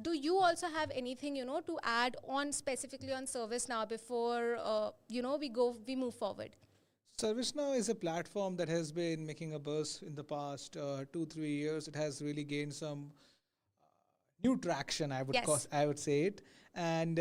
do you also have anything, to add on specifically on ServiceNow before, we move forward? ServiceNow is a platform that has been making a buzz in the past 2-3 years. It has really gained some new traction, Yes. I would say it. And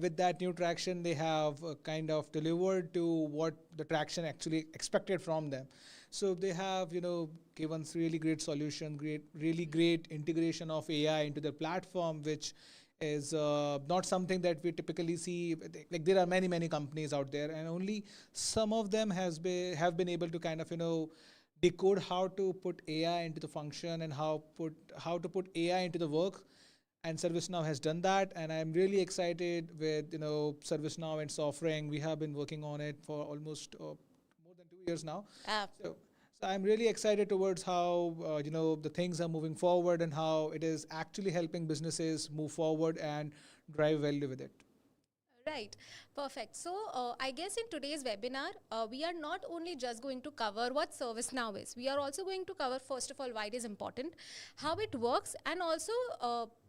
with that new traction, they have kind of delivered to what the traction actually expected from them. So they have, given really great solution, really great integration of AI into their platform, which is not something that we typically see. Like there are many companies out there, and only some of them have been able to kind of decode how to put AI into the function and how to put AI into the work. And ServiceNow has done that, and I'm really excited with ServiceNow and its offering. We have been working on it for almost more than 2 years now. So I'm really excited towards how the things are moving forward and how it is actually helping businesses move forward and drive value with it. Right. Perfect. So I guess in today's webinar, we are not only just going to cover what ServiceNow is. We are also going to cover, first of all, why it is important, how it works, and also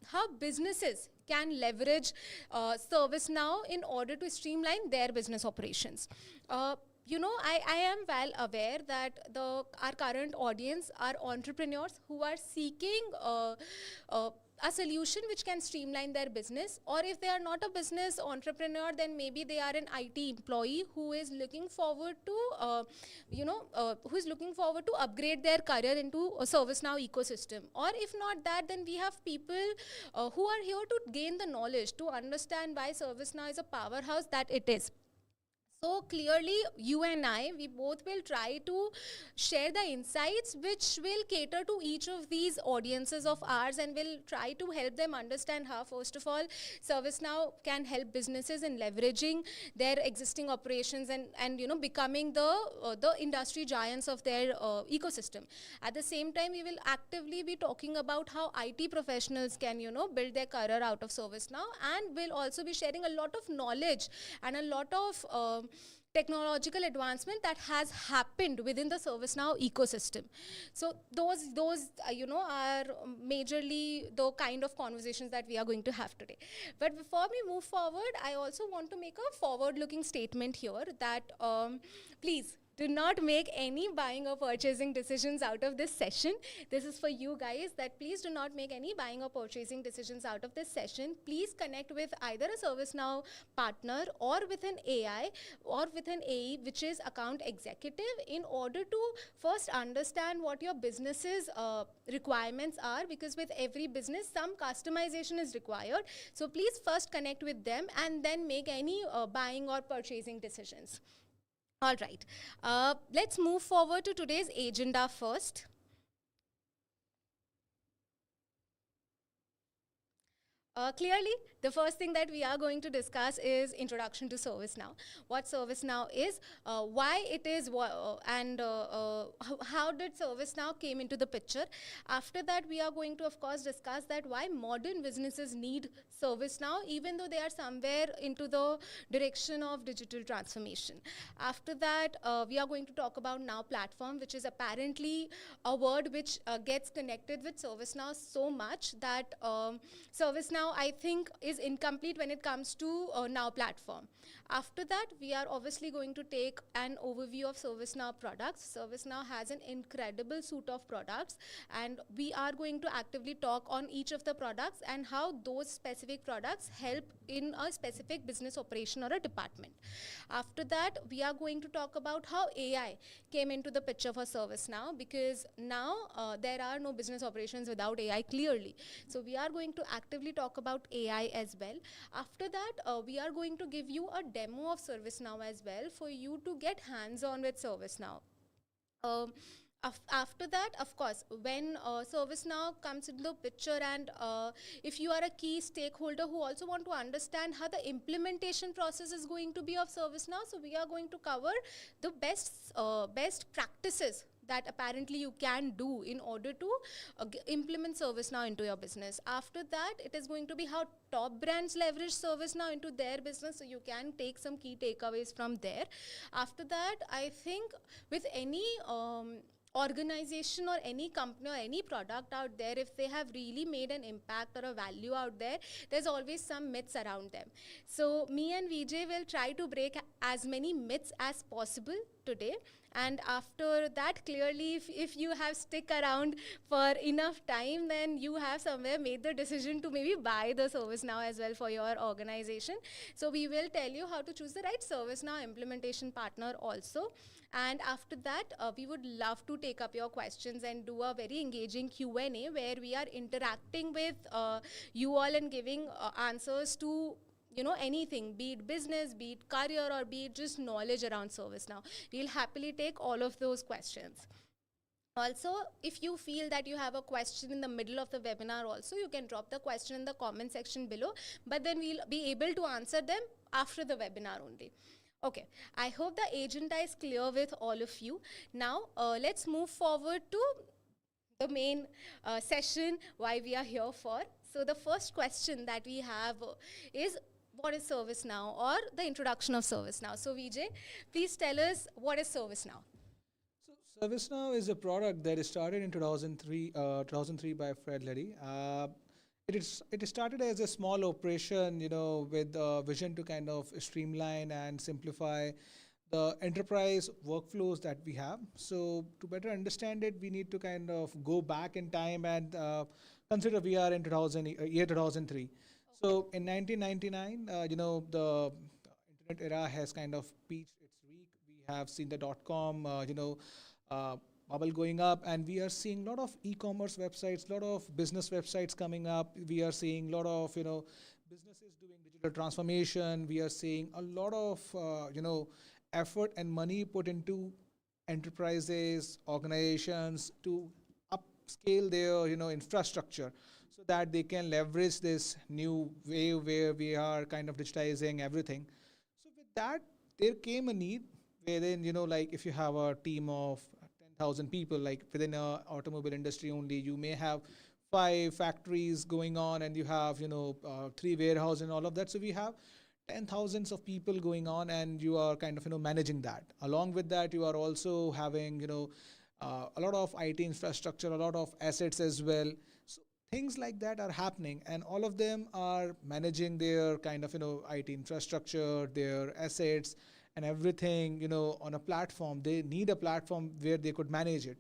how businesses can leverage ServiceNow in order to streamline their business operations. I am well aware that our current audience are entrepreneurs who are seeking a solution which can streamline their business, or if they are not a business entrepreneur, then maybe they are an IT employee who is looking forward to upgrade their career into a ServiceNow ecosystem. Or if not that, then we have people who are here to gain the knowledge, to understand why ServiceNow is a powerhouse that it is. So clearly, you and I, we both will try to share the insights which will cater to each of these audiences of ours, and will try to help them understand how, first of all, ServiceNow can help businesses in leveraging their existing operations and becoming the industry giants of their ecosystem. At the same time, we will actively be talking about how IT professionals can build their career out of ServiceNow, and will also be sharing a lot of knowledge and a lot of technological advancement that has happened within the ServiceNow ecosystem. So those are majorly the kind of conversations that we are going to have today. But before we move forward, I also want to make a forward-looking statement here that please do not make any buying or purchasing decisions out of this session. This is for you guys, that please do not make any buying or purchasing decisions out of this session. Please connect with either a ServiceNow partner or with an AI or with an AE, which is account executive, in order to first understand what your business's requirements are, because with every business, some customization is required. So please first connect with them and then make any buying or purchasing decisions. All right, let's move forward to today's agenda first. Clearly, the first thing that we are going to discuss is introduction to ServiceNow. What ServiceNow is, why it is, and how did ServiceNow came into the picture. After that, we are going to, of course, discuss that why modern businesses need ServiceNow, even though they are somewhere into the direction of digital transformation. After that, we are going to talk about Now Platform, which is apparently a word which gets connected with ServiceNow so much that ServiceNow, I think, is incomplete when it comes to Now Platform. After that, we are obviously going to take an overview of ServiceNow products. ServiceNow has an incredible suite of products, and we are going to actively talk on each of the products and how those specific products help in a specific business operation or a department. After that, we are going to talk about how AI came into the picture for ServiceNow, because now there are no business operations without AI, clearly. So we are going to actively talk about AI as well. After that, we are going to give you a demo of ServiceNow as well for you to get hands-on with ServiceNow. After that, of course, when ServiceNow comes into the picture, and if you are a key stakeholder who also want to understand how the implementation process is going to be of ServiceNow, so we are going to cover the best practices that apparently you can do in order to implement ServiceNow into your business. After that, it is going to be how top brands leverage ServiceNow into their business, so you can take some key takeaways from there. After that, I think with any organization or any company or any product out there, if they have really made an impact or a value out there, there's always some myths around them. So me and Vijay will try to break as many myths as possible today. And after that, clearly, if you have stick around for enough time, then you have somewhere made the decision to maybe buy the ServiceNow as well for your organization. So we will tell you how to choose the right ServiceNow implementation partner also. And after that, we would love to take up your questions and do a very engaging Q&A where we are interacting with you all and giving answers to anything, be it business, be it career, or be it just knowledge around ServiceNow. We'll happily take all of those questions. Also, if you feel that you have a question in the middle of the webinar also, you can drop the question in the comment section below, but then we'll be able to answer them after the webinar only. Okay, I hope the agenda is clear with all of you. Now, let's move forward to the main session, why we are here for. So the first question that we have is, what is ServiceNow, or the introduction of ServiceNow? So Vijay, please tell us, what is ServiceNow? So ServiceNow is a product that started in 2003 by Fred Luddy. It started as a small operation, with a vision to kind of streamline and simplify the enterprise workflows that we have. So to better understand it, we need to kind of go back in time and consider we are in 2003. So in 1999, the internet era has kind of peaked its peak. We have seen the .com, bubble going up, and we are seeing a lot of e-commerce websites, a lot of business websites coming up. We are seeing a lot of businesses doing digital transformation. We are seeing a lot of effort and money put into enterprises, organizations to upscale their infrastructure, so that they can leverage this new wave where we are kind of digitizing everything. So with that, there came a need wherein, like if you have a team of 10,000 people, like within a automobile industry only, you may have 5 factories going on, and you have 3 warehouses and all of that. So we have 10,000s of people going on, and you are kind of managing that. Along with that, you are also having a lot of IT infrastructure, a lot of assets as well. So things like that are happening, and all of them are managing their kind of IT infrastructure, their assets, and everything on a platform. They need a platform where they could manage it.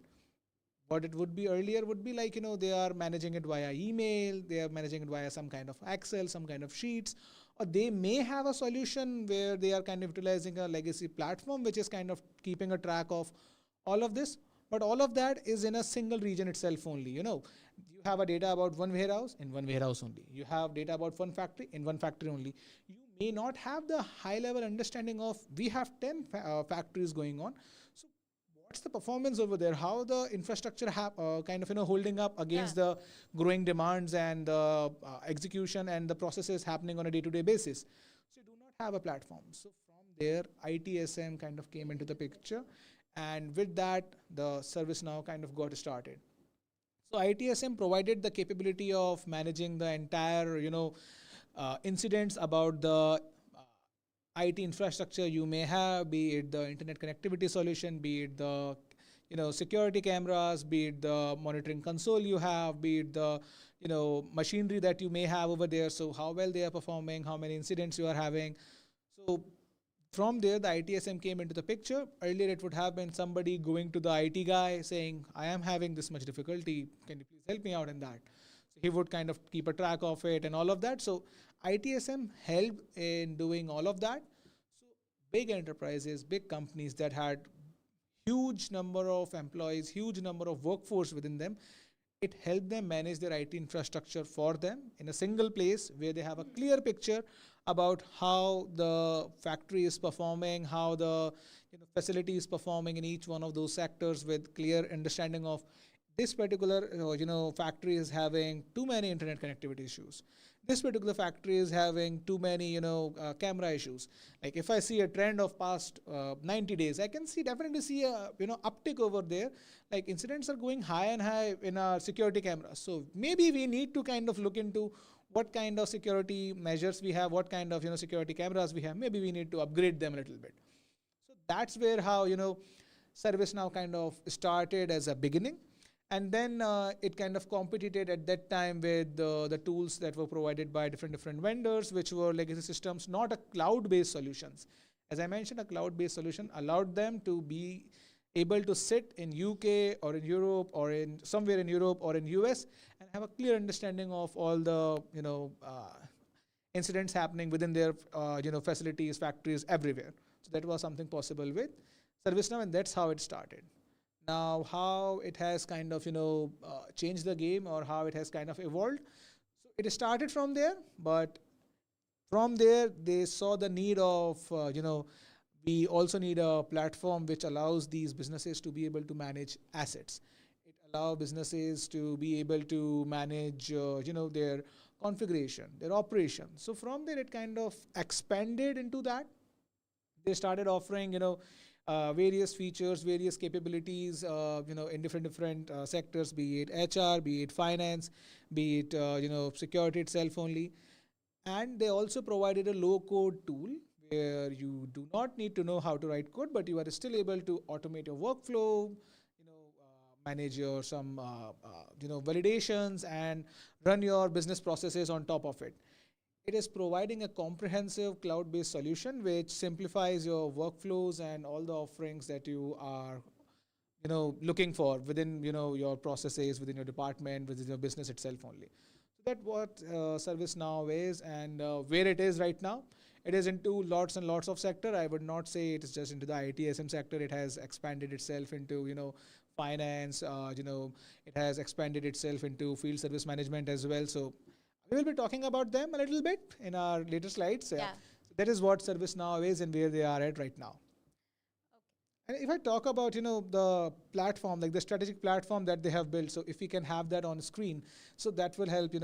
What it would be earlier would be like they are managing it via email, they are managing it via some kind of Excel, some kind of sheets, or they may have a solution where they are kind of utilizing a legacy platform which is kind of keeping a track of all of this. But all of that is in a single region itself only. You have a data about one warehouse in one warehouse only. You have data about one factory in one factory only. You may not have the high level understanding of, we have 10 factories going on. So what's the performance over there? How the infrastructure kind of holding up against the growing demands and the execution and the processes happening on a day-to-day basis. So you do not have a platform. So from there, ITSM kind of came into the picture. And with that, the ServiceNow kind of got started. So ITSM provided the capability of managing the entire, incidents about the IT infrastructure you may have, be it the internet connectivity solution, be it the security cameras, be it the monitoring console you have, be it the machinery that you may have over there. So how well they are performing, how many incidents you are having. So from there, the ITSM came into the picture. Earlier, it would have been somebody going to the IT guy saying, I am having this much difficulty. Can you please help me out in that? So he would kind of keep a track of it and all of that. So ITSM helped in doing all of that. So big enterprises, big companies that had huge number of employees, huge number of workforce within them, it helped them manage their IT infrastructure for them in a single place where they have a clear picture about how the factory is performing, how the facility is performing in each one of those sectors, with clear understanding of this particular factory is having too many internet connectivity issues. This particular factory is having too many camera issues. Like if I see a trend of past 90 days, I can definitely see a uptick over there. Like incidents are going high and high in our security cameras. So maybe we need to kind of look into what kind of security measures we have, what kind of security cameras we have. Maybe we need to upgrade them a little bit. So that's where how ServiceNow kind of started as a beginning. And then it kind of competed at that time with the tools that were provided by different vendors, which were legacy systems, not a cloud-based solutions. As I mentioned, a cloud-based solution allowed them to be able to sit in UK or in Europe or in somewhere in Europe or in US and have a clear understanding of all the incidents happening within their facilities, factories, everywhere. So that was something possible with ServiceNow, and that's how it started. Now, how it has kind of changed the game, or how it has kind of evolved. So it started from there, but from there they saw the need of we also need a platform which allows these businesses to be able to manage assets. It allows businesses to be able to manage their configuration, their operation. So from there it kind of expanded into that. They started offering various features, various capabilities, in different sectors, be it HR, be it finance, be it security itself only. And they also provided a low-code tool where you do not need to know how to write code, but you are still able to automate your workflow, manage your some validations, and run your business processes on top of it. It is providing a comprehensive cloud-based solution which simplifies your workflows and all the offerings that you are looking for within your processes, within your department, within your business itself only. So that's what ServiceNow is, and where it is right now. It is into lots and lots of sector. I would not say it is just into the ITSM sector. It has expanded itself into finance. It has expanded itself into field service management as well. So we will be talking about them a little bit in our later slides. Yeah. So that is what ServiceNow is and where they are at right now. And if I talk about the platform, like the strategic platform that they have built, so if we can have that on screen, so that will help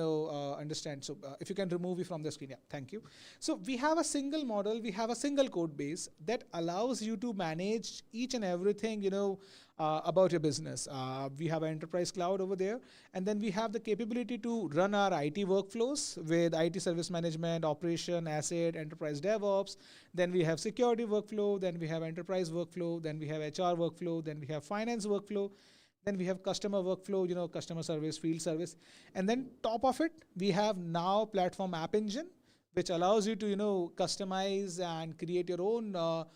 understand. So if you can remove it from the screen, yeah, thank you. So we have a single model, we have a single code base that allows you to manage each and everything about your business. We have an enterprise cloud over there, and then we have the capability to run our IT workflows with IT service management, operation, asset, enterprise DevOps. Then we have security workflow, then we have enterprise workflow, then we have HR workflow, then we have finance workflow, then we have customer workflow, customer service, field service. And then top of it, we have now platform app engine, which allows you to customize and create your own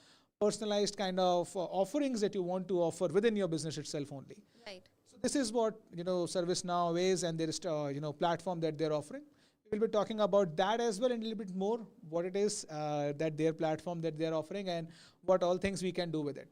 personalized kind of offerings that you want to offer within your business itself only. Right. So this is what ServiceNow is, and there is platform that they're offering. We will be talking about that as well, and a little bit more what it is that their platform that they're offering and what all things we can do with it.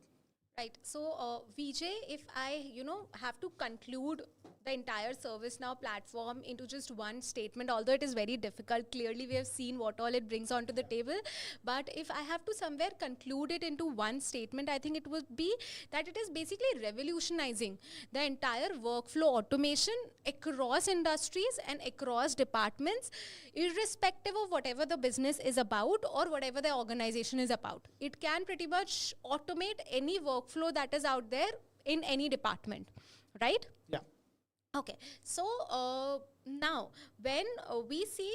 Right. So, Vijay, if I, have to conclude the entire ServiceNow platform into just one statement, although it is very difficult, clearly we have seen what all it brings onto the table. But if I have to somewhere conclude it into one statement, I think it would be that it is basically revolutionizing the entire workflow automation across industries and across departments, irrespective of whatever the business is about or whatever the organization is about. It can pretty much automate any workflow that is out there in any department, right? Yeah. Okay. So now when we see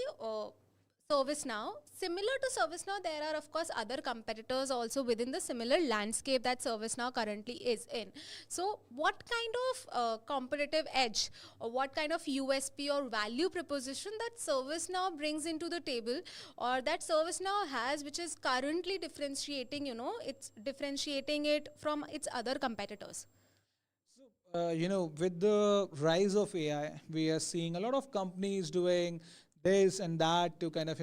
ServiceNow, similar to ServiceNow, there are of course other competitors also within the similar landscape that ServiceNow currently is in. So what kind of competitive edge or what kind of USP or value proposition that ServiceNow brings into the table, or that ServiceNow has, which is currently differentiating, it's differentiating it from its other competitors? With the rise of AI, we are seeing a lot of companies doing this and that to kind of,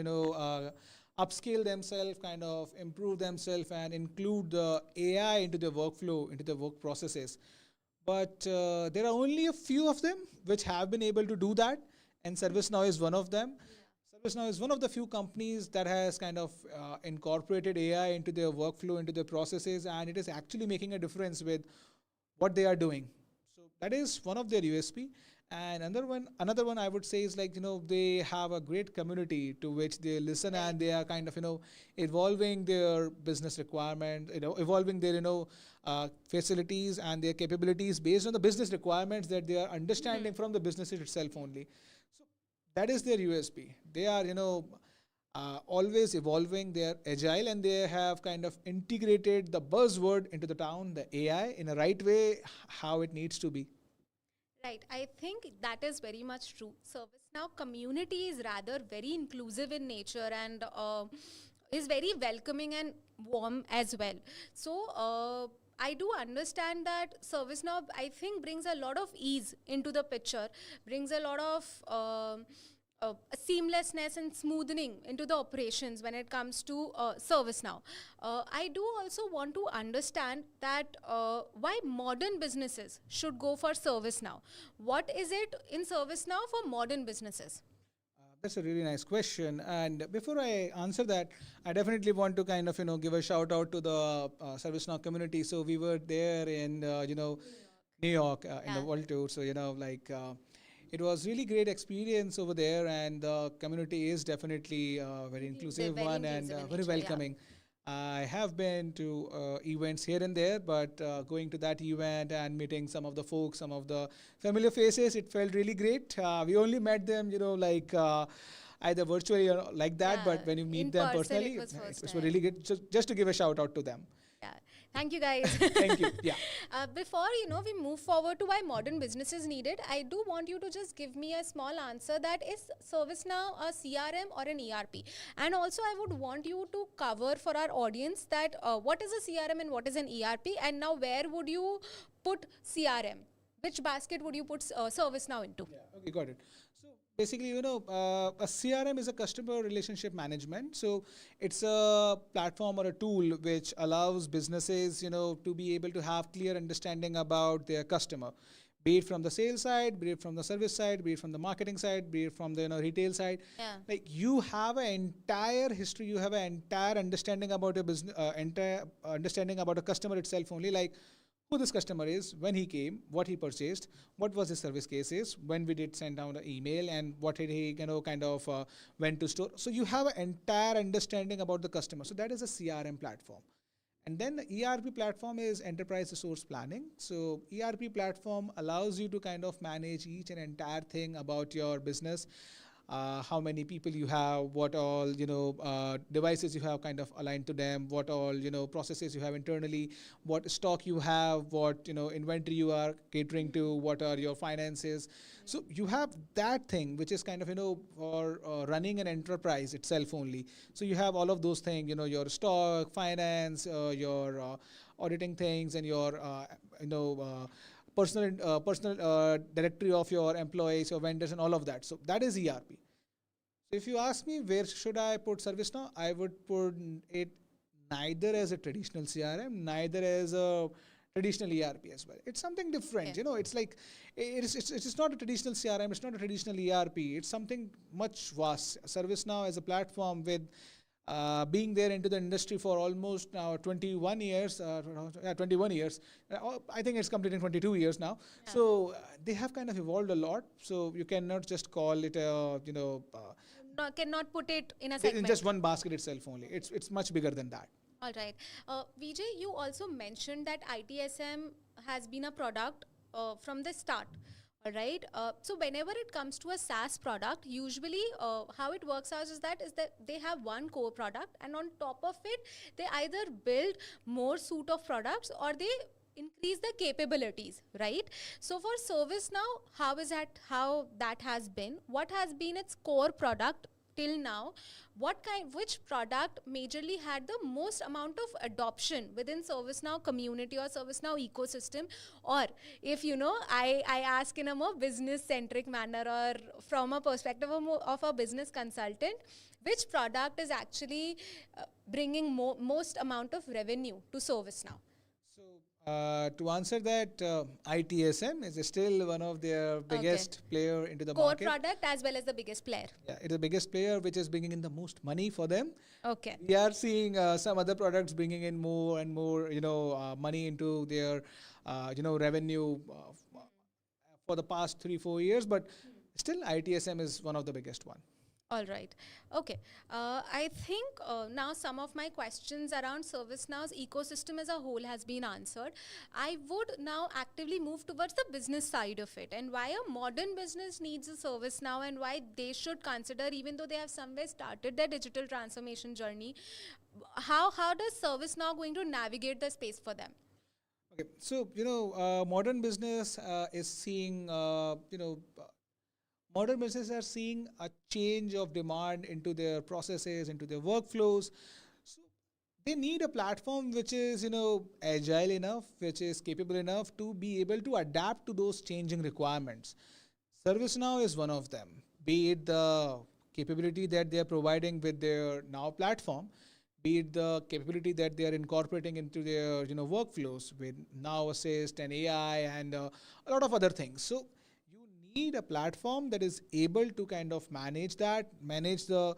upscale themselves, kind of improve themselves and include the AI into their workflow, into their work processes. But there are only a few of them which have been able to do that, and ServiceNow is one of them. ServiceNow is one of the few companies that has kind of incorporated AI into their workflow, into their processes, and it is actually making a difference with what they are doing. That is one of their USP. And another one I would say is they have a great community to which they listen, and they are kind of evolving their business requirement, evolving their facilities and their capabilities based on the business requirements that they are understanding from the business itself only. So that is their USP. They are always evolving. They are agile, and they have kind of integrated the buzzword into the town, the AI, in a right way, how it needs to be. Right. I think that is very much true. ServiceNow community is rather very inclusive in nature and is very welcoming and warm as well. So I do understand that ServiceNow, I think, brings a lot of ease into the picture, brings a lot of seamlessness and smoothing into the operations when it comes to ServiceNow. I do also want to understand that why modern businesses should go for ServiceNow. What is it in ServiceNow for modern businesses? That's a really nice question. And before I answer that, I definitely want to kind of give a shout out to the ServiceNow community. So we were there in New York in the Yeah, world tour. So like it was really great experience over there, and the community is definitely a very they're inclusive very one and inclusive in very nature. Yeah. welcoming. I have been to events here and there, but going to that event and meeting some of the folks, some of the familiar faces, it felt really great. We only met them, like either virtually or like that, Yeah, but when you in meet them person it personally, was it first was time. really good. Just to give a shout out to them. Yeah. Thank you, guys. Thank you. Yeah. Before we move forward to why modern business is needed, I do want you to just give me a small answer. That is ServiceNow a CRM or an ERP? And also, I would want you to cover for our audience that what is a CRM and what is an ERP, and now where would you put CRM? Which basket would you put ServiceNow into? Yeah. Okay, got it. So basically, a CRM is a customer relationship management. So it's a platform or a tool which allows businesses, to be able to have clear understanding about their customer, be it from the sales side, be it from the service side, be it from the marketing side, be it from the retail side. Yeah. Like you have an entire history, you have an entire understanding about your business, entire understanding about a customer itself only. Like who this customer is, when he came, what he purchased, what was his service cases, when we did send down an email, and what did he, kind of went to store. So you have an entire understanding about the customer. So that is a CRM platform. And then the ERP platform is enterprise resource planning. So ERP platform allows you to kind of manage each and entire thing about your business, how many people you have, what all devices you have kind of aligned to them, what all processes you have internally, what stock you have, what inventory you are catering to, what are your finances. So you have that thing which is kind of for running an enterprise itself only. So you have all of those things, your stock, finance, your auditing things, and your personal directory of your employees, your vendors, and all of that. So that is ERP. So if you ask me where should I put ServiceNow, I would put it neither as a traditional CRM, neither as a traditional ERP as well. It's something different. Okay. It's like it's not a traditional CRM, it's not a traditional ERP. It's something much vast. ServiceNow as a platform with being there into the industry for almost now 21 years, 21 years. I think it's completing 22 years now. Yeah. So they have kind of evolved a lot. So you cannot just call it a, No, cannot put it in a in segment. just one basket itself only. It's much bigger than that. All right. Vijay, you also mentioned that ITSM has been a product from the start. All right. So whenever it comes to a SaaS product, usually how it works out is that they have one core product, and on top of it, they either build more suite of products or they increase the capabilities, right? So for ServiceNow, how that has been? What has been its core product till now? Which product majorly had the most amount of adoption within ServiceNow community or ServiceNow ecosystem? Or if I ask in a more business centric manner or from a perspective of a business consultant, which product is actually bringing most amount of revenue to ServiceNow? So to answer that, ITSM is still one of their biggest player into the Core market. product as well as the biggest player. Yeah, it's the biggest player which is bringing in the most money for them. Okay. We are seeing some other products bringing in more and more, money into their, revenue for the past 3-4 years. But still, ITSM is one of the biggest one. All right. Okay. I think now some of my questions around ServiceNow's ecosystem as a whole has been answered. I would now actively move towards the business side of it and why a modern business needs a ServiceNow and why they should consider, even though they have somewhere started their digital transformation journey, how does ServiceNow going to navigate the space for them? Okay, so modern business is seeing modern businesses are seeing a change of demand into their processes, into their workflows. So they need a platform which is agile enough, which is capable enough to be able to adapt to those changing requirements. ServiceNow is one of them. Be it the capability that they are providing with their Now platform, be it the capability that they are incorporating into their workflows with Now Assist and AI and a lot of other things. So you need a platform that is able to kind of manage the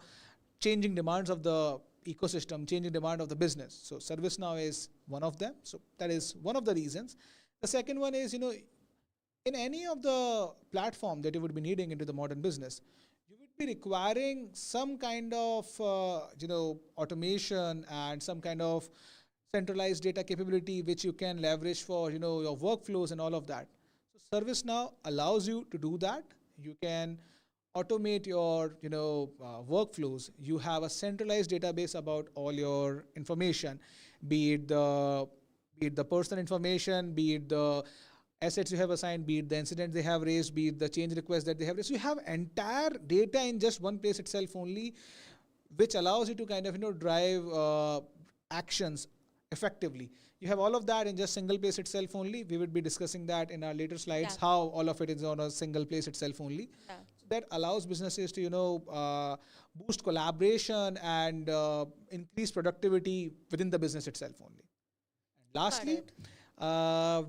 changing demands of the ecosystem, changing demand of the business. So ServiceNow is one of them. So that is one of the reasons. The second one is, in any of the platform that you would be needing into the modern business, you would be requiring some kind of automation and some kind of centralized data capability which you can leverage for your workflows and all of that. So ServiceNow allows you to do that. You can automate your workflows. You have a centralized database about all your information, be it the personal information, be it the assets you have assigned, be it the incidents they have raised, be it the change requests that they have raised. So you have entire data in just one place itself only, which allows you to kind of drive actions effectively. You have all of that in just single place itself only. We would be discussing that in our later slides, Yeah. how all of it is on a single place itself only. Yeah. So that allows businesses to boost collaboration and increase productivity within the business itself only. Got Lastly, it.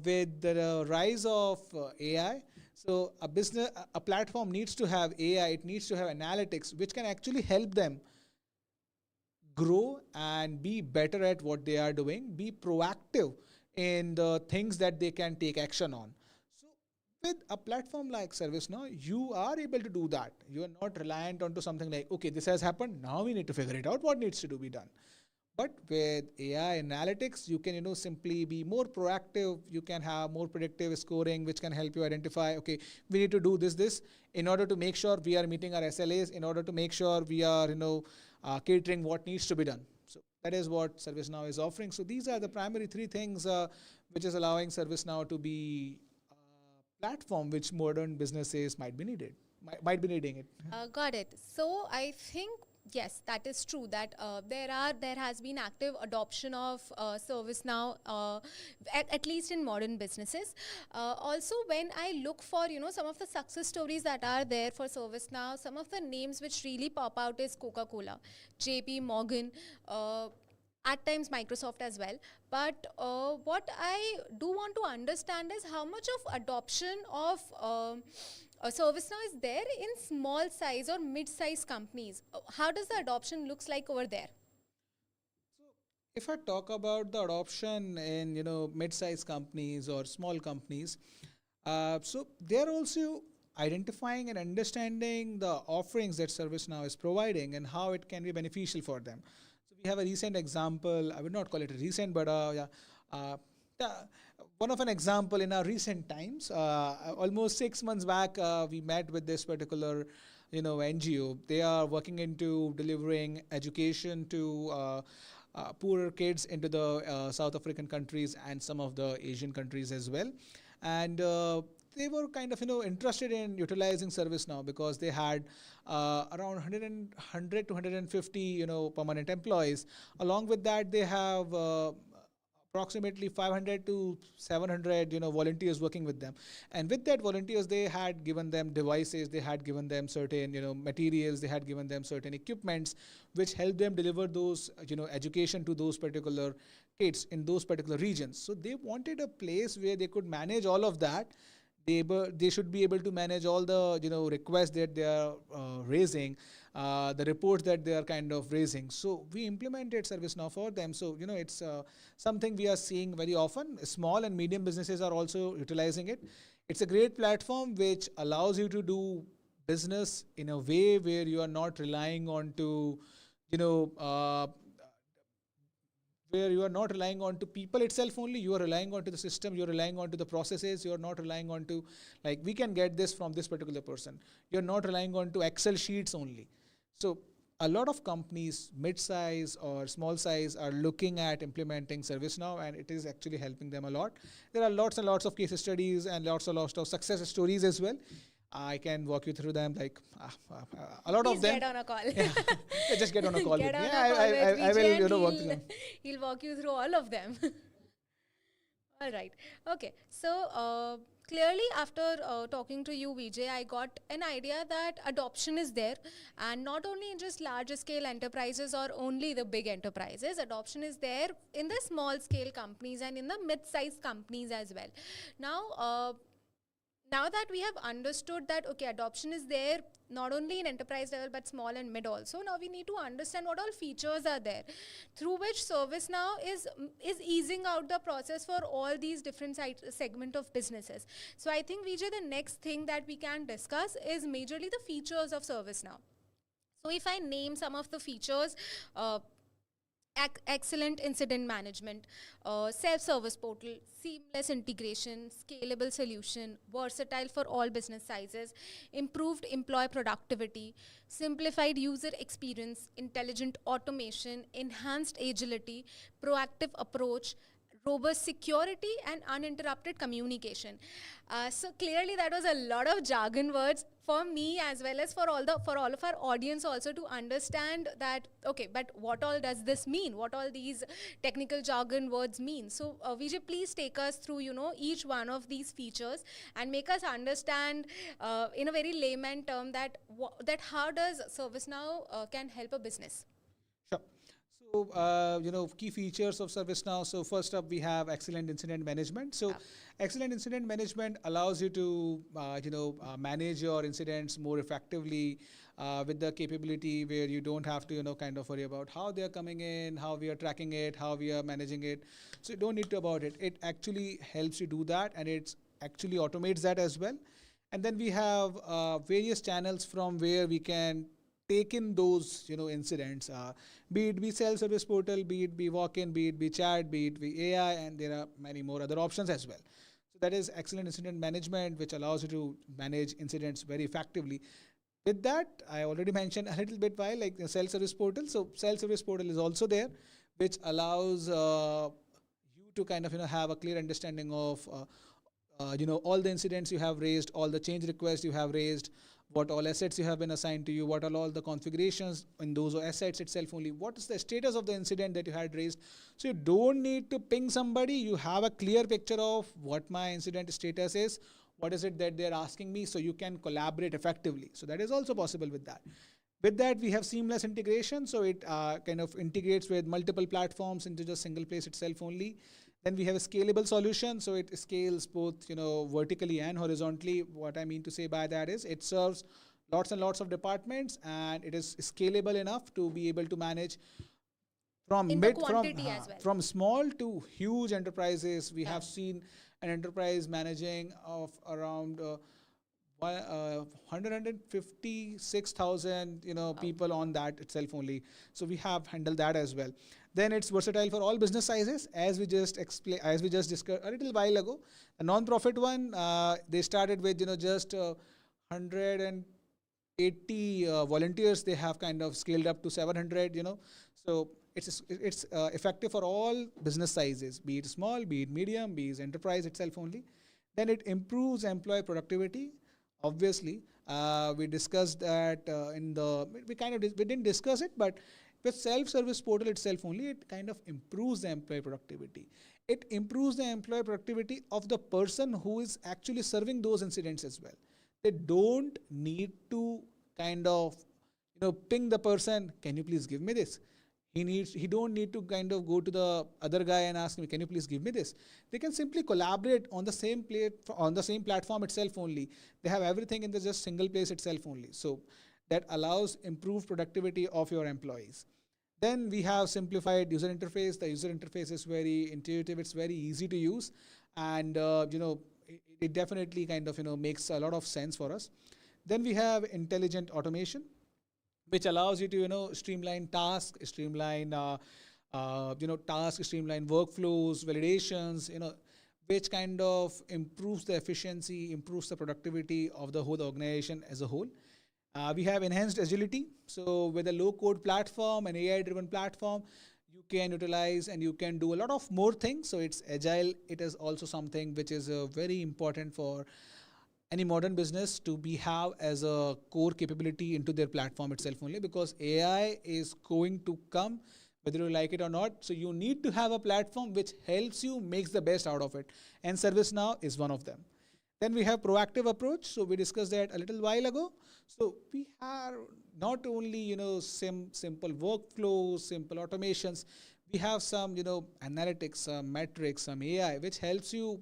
with the rise of AI, so a platform needs to have AI, it needs to have analytics, which can actually help them grow and be better at what they are doing, be proactive in the things that they can take action on. So with a platform like ServiceNow, you are able to do that. You are not reliant onto something like, okay, this has happened, now we need to figure it out, what needs to be done. But with AI analytics, you can simply be more proactive. You can have more predictive scoring, which can help you identify, okay, we need to do this in order to make sure we are meeting our SLAs, in order to make sure we are catering what needs to be done. So that is what ServiceNow is offering. So these are the primary three things which is allowing ServiceNow to be a platform which modern businesses might be needing it. Got it. So I think yes, that is true. That there has been active adoption of ServiceNow, at least in modern businesses. Also, when I look for some of the success stories that are there for ServiceNow, some of the names which really pop out is Coca-Cola, J.P. Morgan. At times Microsoft as well, but what I do want to understand is how much of adoption of ServiceNow is there in small size or mid-size companies. How does the adoption looks like over there? If I talk about the adoption in mid-sized companies or small companies, so they're also identifying and understanding the offerings that ServiceNow is providing and how it can be beneficial for them. So we have a recent example. I would not call it a recent, but yeah, the- one of an example in our recent times. Almost 6 months back, we met with this particular NGO. They are working into delivering education to poorer kids into the South African countries and some of the Asian countries as well. And they were kind of interested in utilizing ServiceNow because they had around 100 to 150 permanent employees. Along with that, they have approximately 500 to 700 volunteers working with them, and with that volunteers they had given them devices, they had given them certain materials, they had given them certain equipments which help them deliver those education to those particular kids in those particular regions. So they wanted a place where they could manage all of that. They should be able to manage all the requests that they are raising, the reports that they are kind of raising. So we implemented ServiceNow for them. So it's something we are seeing very often. Small and medium businesses are also utilizing it. It's a great platform which allows you to do business in a way where you are not relying on to, you know, where you are not relying on to people itself only, you are relying on to the system, you're relying on to the processes, you're not relying on to, like, we can get this from this particular person. You're not relying on to Excel sheets only. So a lot of companies, mid-size or small size, are looking at implementing ServiceNow, and it is actually helping them a lot. There are lots and lots of case studies and lots of success stories as well. I can walk you through them, like a lot Please of them. get on a call. Yeah. Just get on a call Get with me. on a call with I will, Vijay and walk through them. he'll walk you through all of them. All right. Okay. So clearly, after talking to you, Vijay, I got an idea that adoption is there, and not only in just larger scale enterprises or only the big enterprises. Adoption is there in the small scale companies and in the mid-sized companies as well. Now that we have understood that, okay, adoption is there not only in enterprise level but small and mid also, now we need to understand what all features are there through which ServiceNow is easing out the process for all these different segment of businesses. So I think, Vijay, the next thing that we can discuss is majorly the features of ServiceNow. So if I name some of the features, excellent incident management, self-service portal, seamless integration, scalable solution, versatile for all business sizes, improved employee productivity, simplified user experience, intelligent automation, enhanced agility, proactive approach, robust security, and uninterrupted communication. So clearly that was a lot of jargon words for me as well as for all of our audience also to understand that, okay, but what all does this mean? What all these technical jargon words mean? So Vijay, please take us through, each one of these features and make us understand in a very layman term that how does ServiceNow can help a business. Sure. So, key features of ServiceNow. So first up, we have excellent incident management. So excellent incident management allows you to, manage your incidents more effectively with the capability where you don't have to, kind of worry about how they are coming in, how we are tracking it, how we are managing it. So you don't need to about it. It actually helps you do that, and it actually automates that as well. And then we have various channels from where we can take in those incidents, be it be self-service portal, be it be walk-in, be it be chat, be it be AI, and there are many more other options as well. So that is excellent incident management, which allows you to manage incidents very effectively. With that, I already mentioned a little bit while, like the self-service portal. So self-service portal is also there, which allows you to kind of have a clear understanding of all the incidents you have raised, all the change requests you have raised, what all assets you have been assigned to you, what are all the configurations in those assets itself only, what is the status of the incident that you had raised. So you don't need to ping somebody, you have a clear picture of what my incident status is, what is it that they're asking me, so you can collaborate effectively. So that is also possible with that. With that, we have seamless integration, so it kind of integrates with multiple platforms into just single place itself only. Then we have a scalable solution, so it scales both vertically and horizontally. What I mean to say by that is it serves lots and lots of departments, and it is scalable enough to be able to manage from small to huge enterprises. We have seen an enterprise managing of around 156,000 people on that itself only. So we have handled that as well. Then it's versatile for all business sizes, as we just discussed a little while ago. A non-profit one, they started with just 180 volunteers. They have kind of scaled up to 700. So it's effective for all business sizes, be it small, be it medium, be it enterprise itself only. Then it improves employee productivity. Obviously, we discussed that we didn't discuss it, but with self-service portal itself only, it kind of improves the employee productivity. It improves the employee productivity of the person who is actually serving those incidents as well. They don't need to kind of ping the person, can you please give me this? He don't need to kind of go to the other guy and ask me, can you please give me this? They can simply collaborate on the same platform itself only. They have everything in the just single place itself only. So that allows improved productivity of your employees. Then we have simplified user interface. The user interface is very intuitive. It's very easy to use, and it definitely kind of makes a lot of sense for us. Then we have intelligent automation, which allows you to streamline tasks, streamline tasks, streamline workflows, validations, which kind of improves the efficiency, improves the productivity of the whole organization as a whole. We have enhanced agility. So with a low-code platform, an AI-driven platform, you can utilize and you can do a lot of more things. So it's agile. It is also something which is very important for any modern business to be have as a core capability into their platform itself only, because AI is going to come whether you like it or not. So you need to have a platform which helps you, makes the best out of it. And ServiceNow is one of them. Then we have proactive approach. So we discussed that a little while ago. So we are not only, simple workflows, simple automations. We have some, analytics, some metrics, some AI, which helps you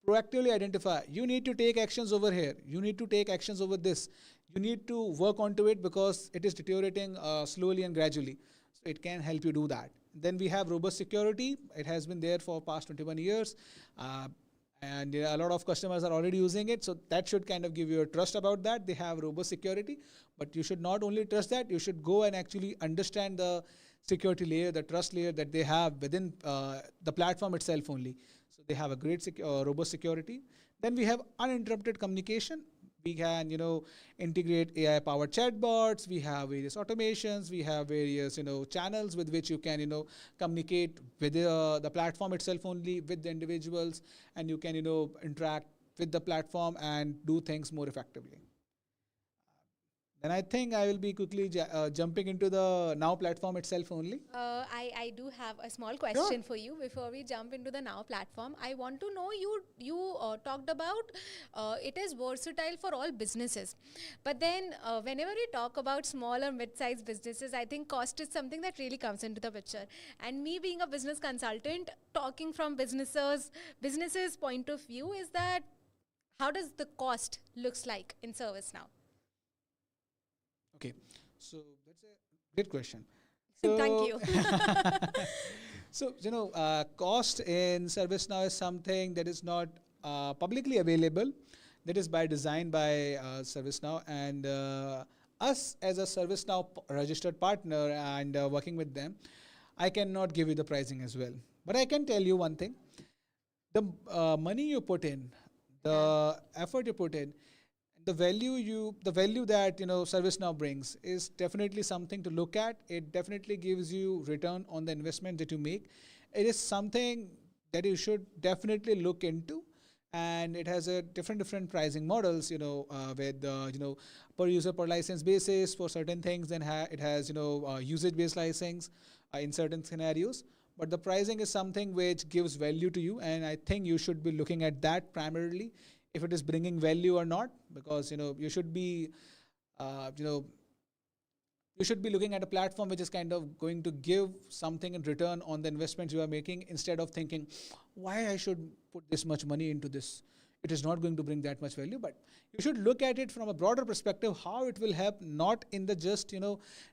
proactively identify. You need to take actions over here. You need to take actions over this. You need to work onto it because it is deteriorating slowly and gradually. So it can help you do that. Then we have robust security. It has been there for past 21 years. And a lot of customers are already using it. So that should kind of give you a trust about that. They have robust security. But you should not only trust that, you should go and actually understand the security layer, the trust layer that they have within the platform itself only. So they have a great robust security. Then we have uninterrupted communication. We can, integrate AI-powered chatbots. We have various automations. We have various, channels with which you can, communicate with the platform itself only, with the individuals, and you can, interact with the platform and do things more effectively. Then I think I will be quickly jumping into the Now platform itself only. I do have a small question for you before we jump into the Now platform. I want to know, you talked about it is versatile for all businesses. But then whenever we talk about small or mid-sized businesses, I think cost is something that really comes into the picture. And me being a business consultant, talking from businesses' point of view, is that how does the cost looks like in ServiceNow? Okay, so that's a great question. So Thank you. So, cost in ServiceNow is something that is not publicly available. That is by design by ServiceNow, and us as a ServiceNow registered partner and working with them, I cannot give you the pricing as well. But I can tell you one thing: the money you put in, the effort you put in, the value that ServiceNow brings is definitely something to look at. It definitely gives you return on the investment that you make. It is something that you should definitely look into, and it has a different pricing models. With per user per license basis for certain things. Then it has usage based license in certain scenarios. But the pricing is something which gives value to you, and I think you should be looking at that primarily, if it is bringing value or not, because you should be looking at a platform which is kind of going to give something in return on the investments you are making, instead of thinking why I should put this much money into this. It is not going to bring that much value. But you should look at it from a broader perspective, how it will help, not in the just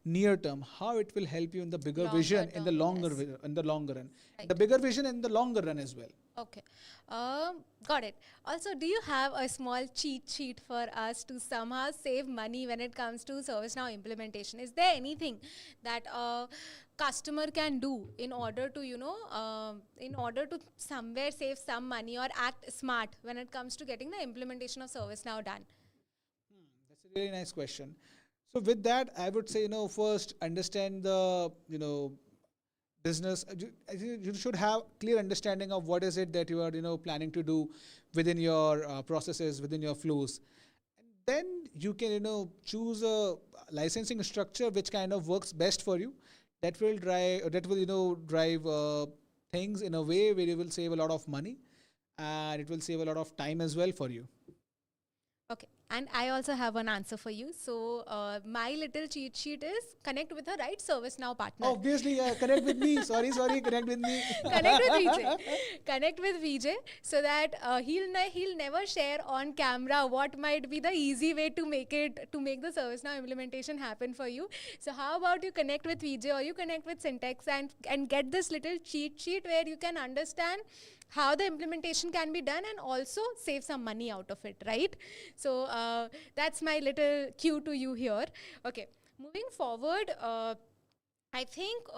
near term, how it will help you in the bigger vision, in the longer run, right. The bigger vision in the longer run as well. Okay, got it. Also, do you have a small cheat sheet for us to somehow save money when it comes to ServiceNow implementation? Is there anything that a customer can do in order to somewhere save some money or act smart when it comes to getting the implementation of ServiceNow done? That's a really nice question. So with that, I would say, first understand the, business. You should have clear understanding of what is it that you are planning to do within your processes, within your flows. And then you can choose a licensing structure which kind of works best for you. That will drive things in a way where you will save a lot of money, and it will save a lot of time as well for you. Okay, and I also have an answer for you. So my little cheat sheet is connect with the right ServiceNow partner. Obviously, connect with me. Sorry, connect with me. Connect with VJ. Connect with VJ so that he'll never share on camera what might be the easy way to make the ServiceNow implementation happen for you. So how about you connect with VJ or you connect with Syntax and get this little cheat sheet where you can understand how the implementation can be done and also save some money out of it, right? So that's my little cue to you here. Okay, moving forward, I think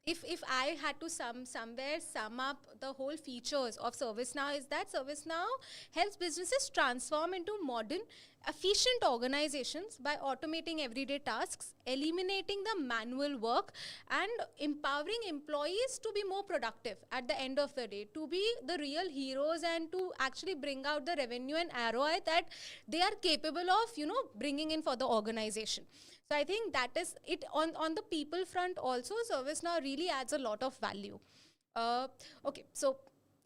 if I had to somewhere sum up the whole features of ServiceNow, is that ServiceNow helps businesses transform into modern, efficient organizations by automating everyday tasks, eliminating the manual work, and empowering employees to be more productive at the end of the day, to be the real heroes and to actually bring out the revenue and ROI that they are capable of, bringing in for the organization. So I think that is it. On the people front also, ServiceNow really adds a lot of value. Okay, so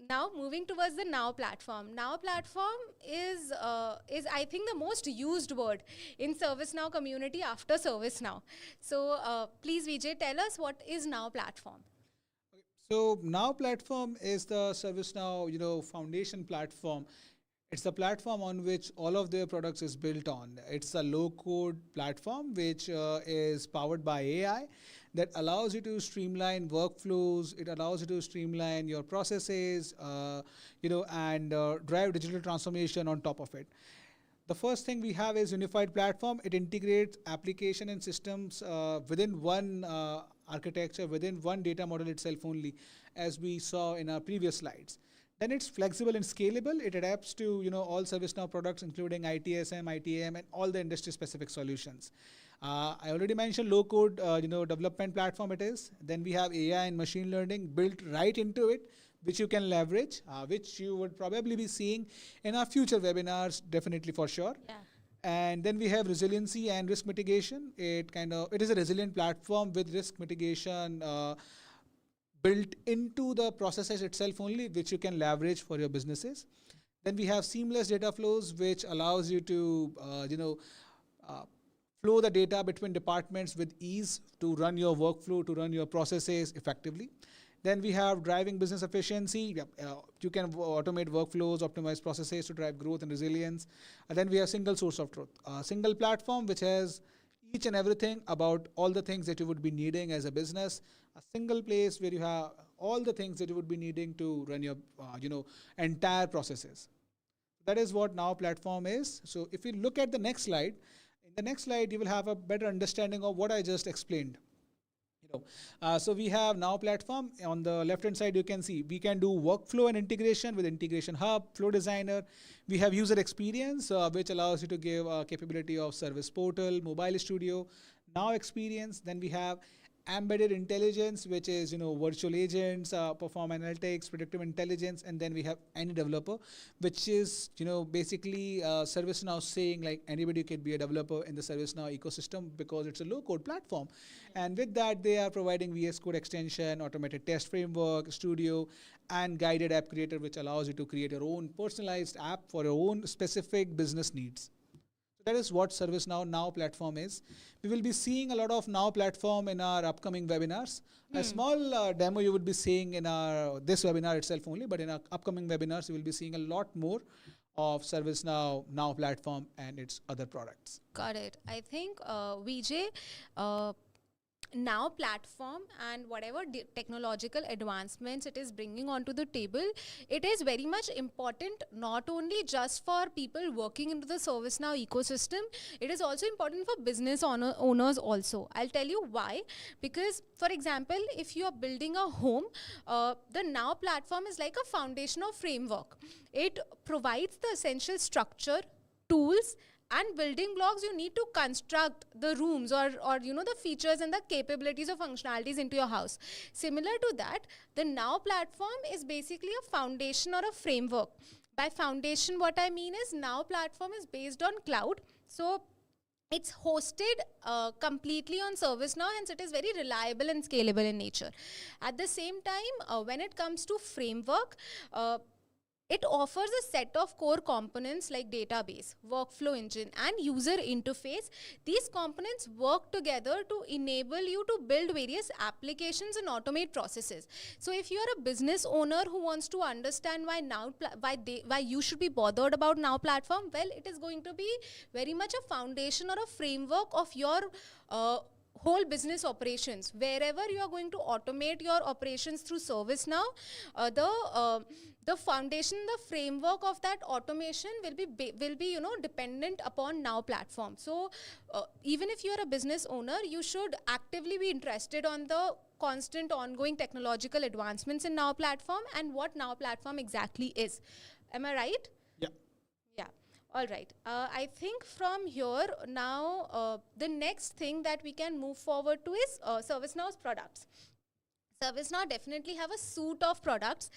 now moving towards the Now platform. Now platform is I think the most used word in ServiceNow community after ServiceNow. So please Vijay, tell us what is Now platform. So Now platform is the ServiceNow, foundation platform. It's the platform on which all of their products is built on. It's a low-code platform which is powered by AI that allows you to streamline workflows. It allows you to streamline your processes, and drive digital transformation on top of it. The first thing we have is unified platform. It integrates application and systems within one architecture, within one data model itself only, as we saw in our previous slides. Then it's flexible and scalable. It adapts to all ServiceNow products, including ITSM, ITAM, and all the industry-specific solutions. I already mentioned low-code, development platform it is. Then we have AI and machine learning built right into it, which you can leverage, which you would probably be seeing in our future webinars, definitely for sure. Yeah. And then we have resiliency and risk mitigation. It is a resilient platform with risk mitigation built into the processes itself only, which you can leverage for your businesses. Then we have seamless data flows, which allows you to, flow the data between departments with ease to run your workflow, to run your processes effectively. Then we have driving business efficiency. You can automate workflows, optimize processes to drive growth and resilience. And then we have single source of truth, a single platform which has each and everything about all the things that you would be needing as a business. A single place where you have all the things that you would be needing to run your, entire processes. That is what Now platform is. So if you look at the next slide, in the next slide, you will have a better understanding of what I just explained. So we have Now platform. On the left-hand side, you can see we can do workflow and integration with Integration Hub, Flow Designer. We have user experience, which allows you to give capability of Service Portal, Mobile Studio, Now experience. Then we have embedded intelligence, which is virtual agents, perform analytics, predictive intelligence, and then we have any developer, which is basically ServiceNow saying like anybody can be a developer in the ServiceNow ecosystem because it's a low-code platform. Yeah. And with that, they are providing VS Code extension, automated test framework, Studio, and guided app creator, which allows you to create your own personalized app for your own specific business needs. That is what ServiceNow Now platform is. We will be seeing a lot of Now platform in our upcoming webinars. A small demo you would be seeing in this webinar itself only, but in our upcoming webinars, you will be seeing a lot more of ServiceNow Now platform and its other products. Got it. I think Vijay, Now platform and whatever technological advancements it is bringing onto the table, it is very much important not only just for people working into the ServiceNow ecosystem, it is also important for business owners also. I'll tell you why. Because, for example, if you are building a home, the Now platform is like a foundational framework. It provides the essential structure, tools, and building blocks you need to construct the rooms or the features and the capabilities or functionalities into your house. Similar to that, the Now platform is basically a foundation or a framework. By foundation, what I mean is Now platform is based on cloud. So it's hosted completely on ServiceNow, hence it is very reliable and scalable in nature. At the same time, when it comes to framework, it offers a set of core components like database, workflow engine, and user interface. These components work together to enable you to build various applications and automate processes. So if you are a business owner who wants to understand why you should be bothered about Now platform, well, it is going to be very much a foundation or a framework of your whole business operations. Wherever you are going to automate your operations through ServiceNow, the foundation, the framework of that automation will be dependent upon Now platform. So even if you are a business owner, you should actively be interested on the constant ongoing technological advancements in Now platform and what Now platform exactly is. Am I right? Yeah. Yeah. All right. I think from here now, the next thing that we can move forward to is ServiceNow's products. ServiceNow definitely have a suite of products.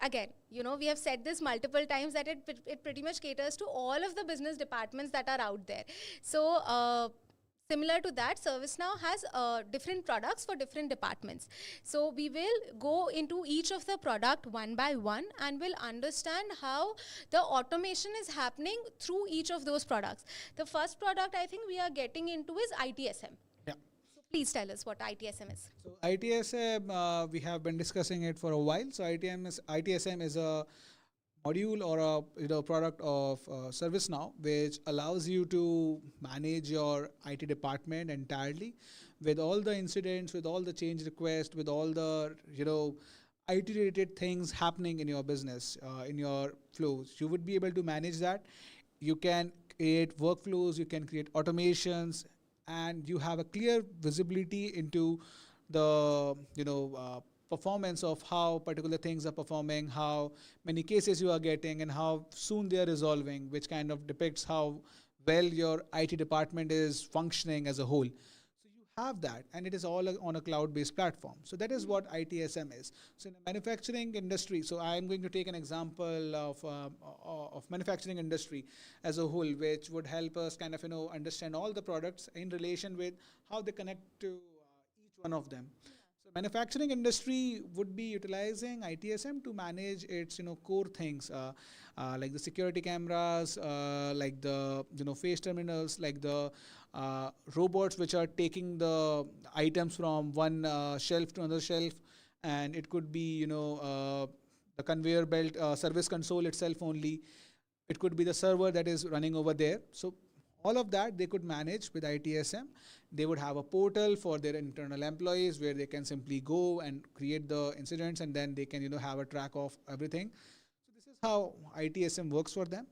Again, we have said this multiple times that it pretty much caters to all of the business departments that are out there. So similar to that, ServiceNow has different products for different departments. So we will go into each of the product one by one and we'll understand how the automation is happening through each of those products. The first product I think we are getting into is ITSM. Yeah. So please tell us what ITSM is. So ITSM, we have been discussing it for a while. So ITSM is a module or a product of ServiceNow, which allows you to manage your IT department entirely with all the incidents, with all the change requests, with all the IT related things happening in your business, in your flows. You would be able to manage that. You can create workflows, you can create automations, and you have a clear visibility into the performance of how particular things are performing, how many cases you are getting, and how soon they are resolving, which kind of depicts how well your IT department is functioning as a whole. So you have that, and it is all on a cloud-based platform. So that is what ITSM is. So in the manufacturing industry, so I am going to take an example of manufacturing industry as a whole, which would help us kind of understand all the products in relation with how they connect to each one of them. Manufacturing industry would be utilizing ITSM to manage its core things like the security cameras, like the face terminals, like the robots which are taking the items from one shelf to another shelf, and it could be the conveyor belt service console itself only. It could be the server that is running over there. So all of that they could manage with ITSM. They would have a portal for their internal employees where they can simply go and create the incidents, and then they can have a track of everything. So this is how ITSM works for them.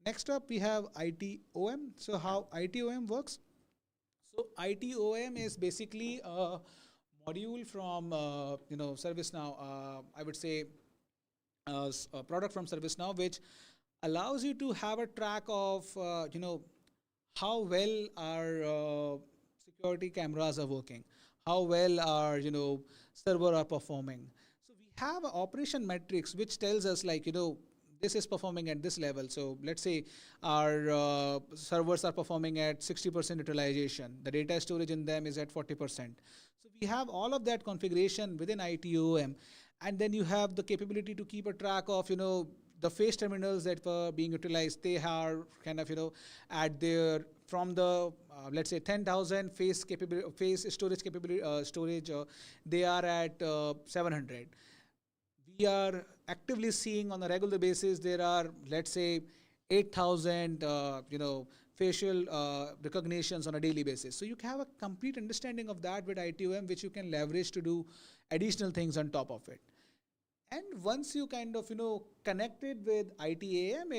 Next up we have ITOM. So how ITOM works? So ITOM is basically a module from ServiceNow. I would say a product from ServiceNow which allows you to have a track of how well our security cameras are working, how well our server are performing. So we have an operation metrics which tells us like this is performing at this level. So let's say our servers are performing at 60% utilization. The data storage in them is at 40%. So we have all of that configuration within ITOM, and then you have the capability to keep a track of the face terminals that were being utilized. They are kind of at their from the let's say 10,000 face storage capability storage. They are at 700. We are actively seeing on a regular basis there are let's say 8,000 facial recognitions on a daily basis. So you have a complete understanding of that with ITOM, which you can leverage to do additional things on top of it. And once you kind of connect it with ITAM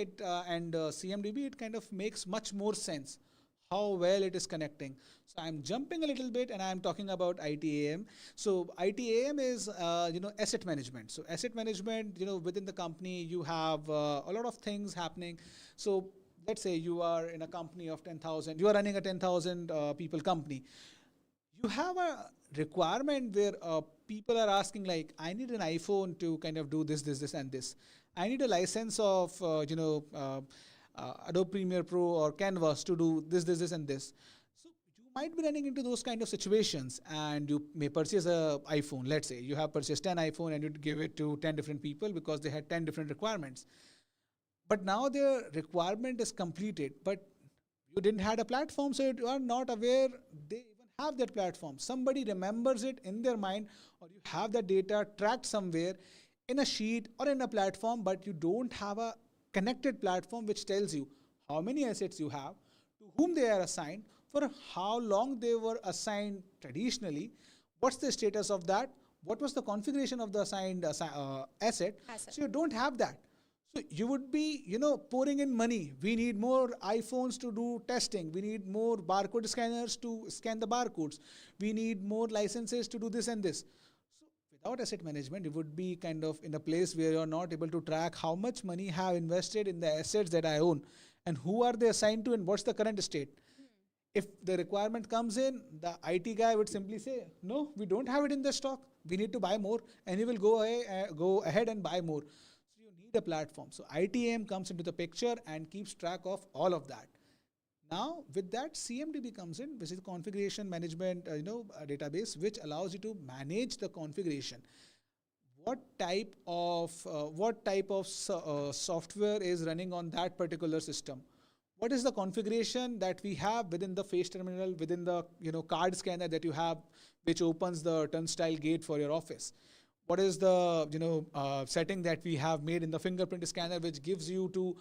and CMDB, it kind of makes much more sense how well it is connecting. So I'm jumping a little bit and I'm talking about ITAM. So ITAM is asset management. So asset management, within the company you have a lot of things happening. So let's say you are in a company of 10,000. You are running a 10,000 people company. You have a requirement where people are asking like, I need an iPhone to kind of do this, and this. I need a license of Adobe Premiere Pro or Canvas to do this, and this. So you might be running into those kind of situations, and you may purchase a iPhone. Let's say you have purchased 10 iPhone and you give it to 10 different people because they had 10 different requirements. But now their requirement is completed, but you didn't have a platform, so you are not aware they have that platform. Somebody remembers it in their mind, or you have that data tracked somewhere in a sheet or in a platform, but you don't have a connected platform which tells you how many assets you have, to whom they are assigned, for how long they were assigned traditionally, what's the status of that, what was the configuration of the assigned asset. So you don't have that. So you would be, pouring in money. We need more iPhones to do testing. We need more barcode scanners to scan the barcodes. We need more licenses to do this and this. So without asset management, you would be kind of in a place where you're not able to track how much money have invested in the assets that I own and who are they assigned to and what's the current state. If the requirement comes in, the IT guy would simply say, no, we don't have it in the stock. We need to buy more, and he will go ahead and buy more. So you need a platform. So ITAM comes into the picture and keeps track of all of that. Now, with that, CMDB comes in, which is configuration management, database, which allows you to manage the configuration. What type of software is running on that particular system? What is the configuration that we have within the face terminal, within the card scanner that you have, which opens the turnstile gate for your office? What is the setting that we have made in the fingerprint scanner, which gives you to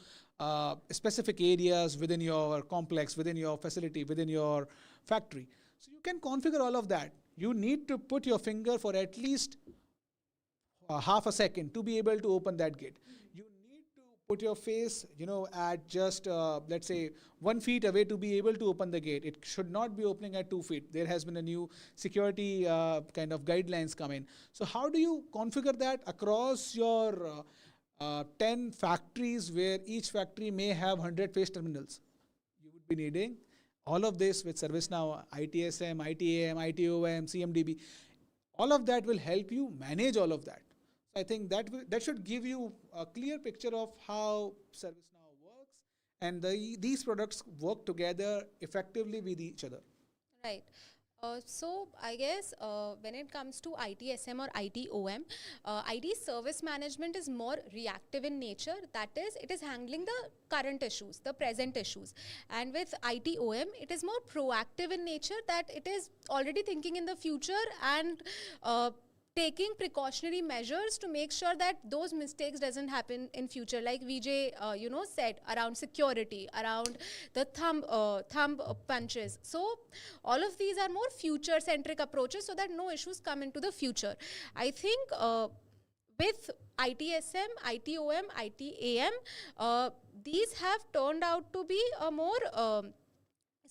specific areas within your complex, within your facility, within your factory? So you can configure all of that. You need to put your finger for at least half a second to be able to open that gate. You need to put your face, at just let's say 1 feet away to be able to open the gate. It should not be opening at 2 feet. There has been a new security kind of guidelines come in. So how do you configure that across your 10 factories, where each factory may have 100 face terminals? You would be needing all of this with ServiceNow, ITSM, ITAM, ITOM, CMDB. All of that will help you manage all of that. I think that should give you a clear picture of how ServiceNow works, and these products work together effectively with each other. Right. So I guess when it comes to ITSM or ITOM, IT service management is more reactive in nature. That is, it is handling the current issues, the present issues. And with ITOM, it is more proactive in nature, that it is already thinking in the future and taking precautionary measures to make sure that those mistakes doesn't happen in future, like Vijay said, around security, around the thumb punches. So all of these are more future centric approaches so that no issues come into the future. I think with ITSM, ITOM, ITAM, these have turned out to be a more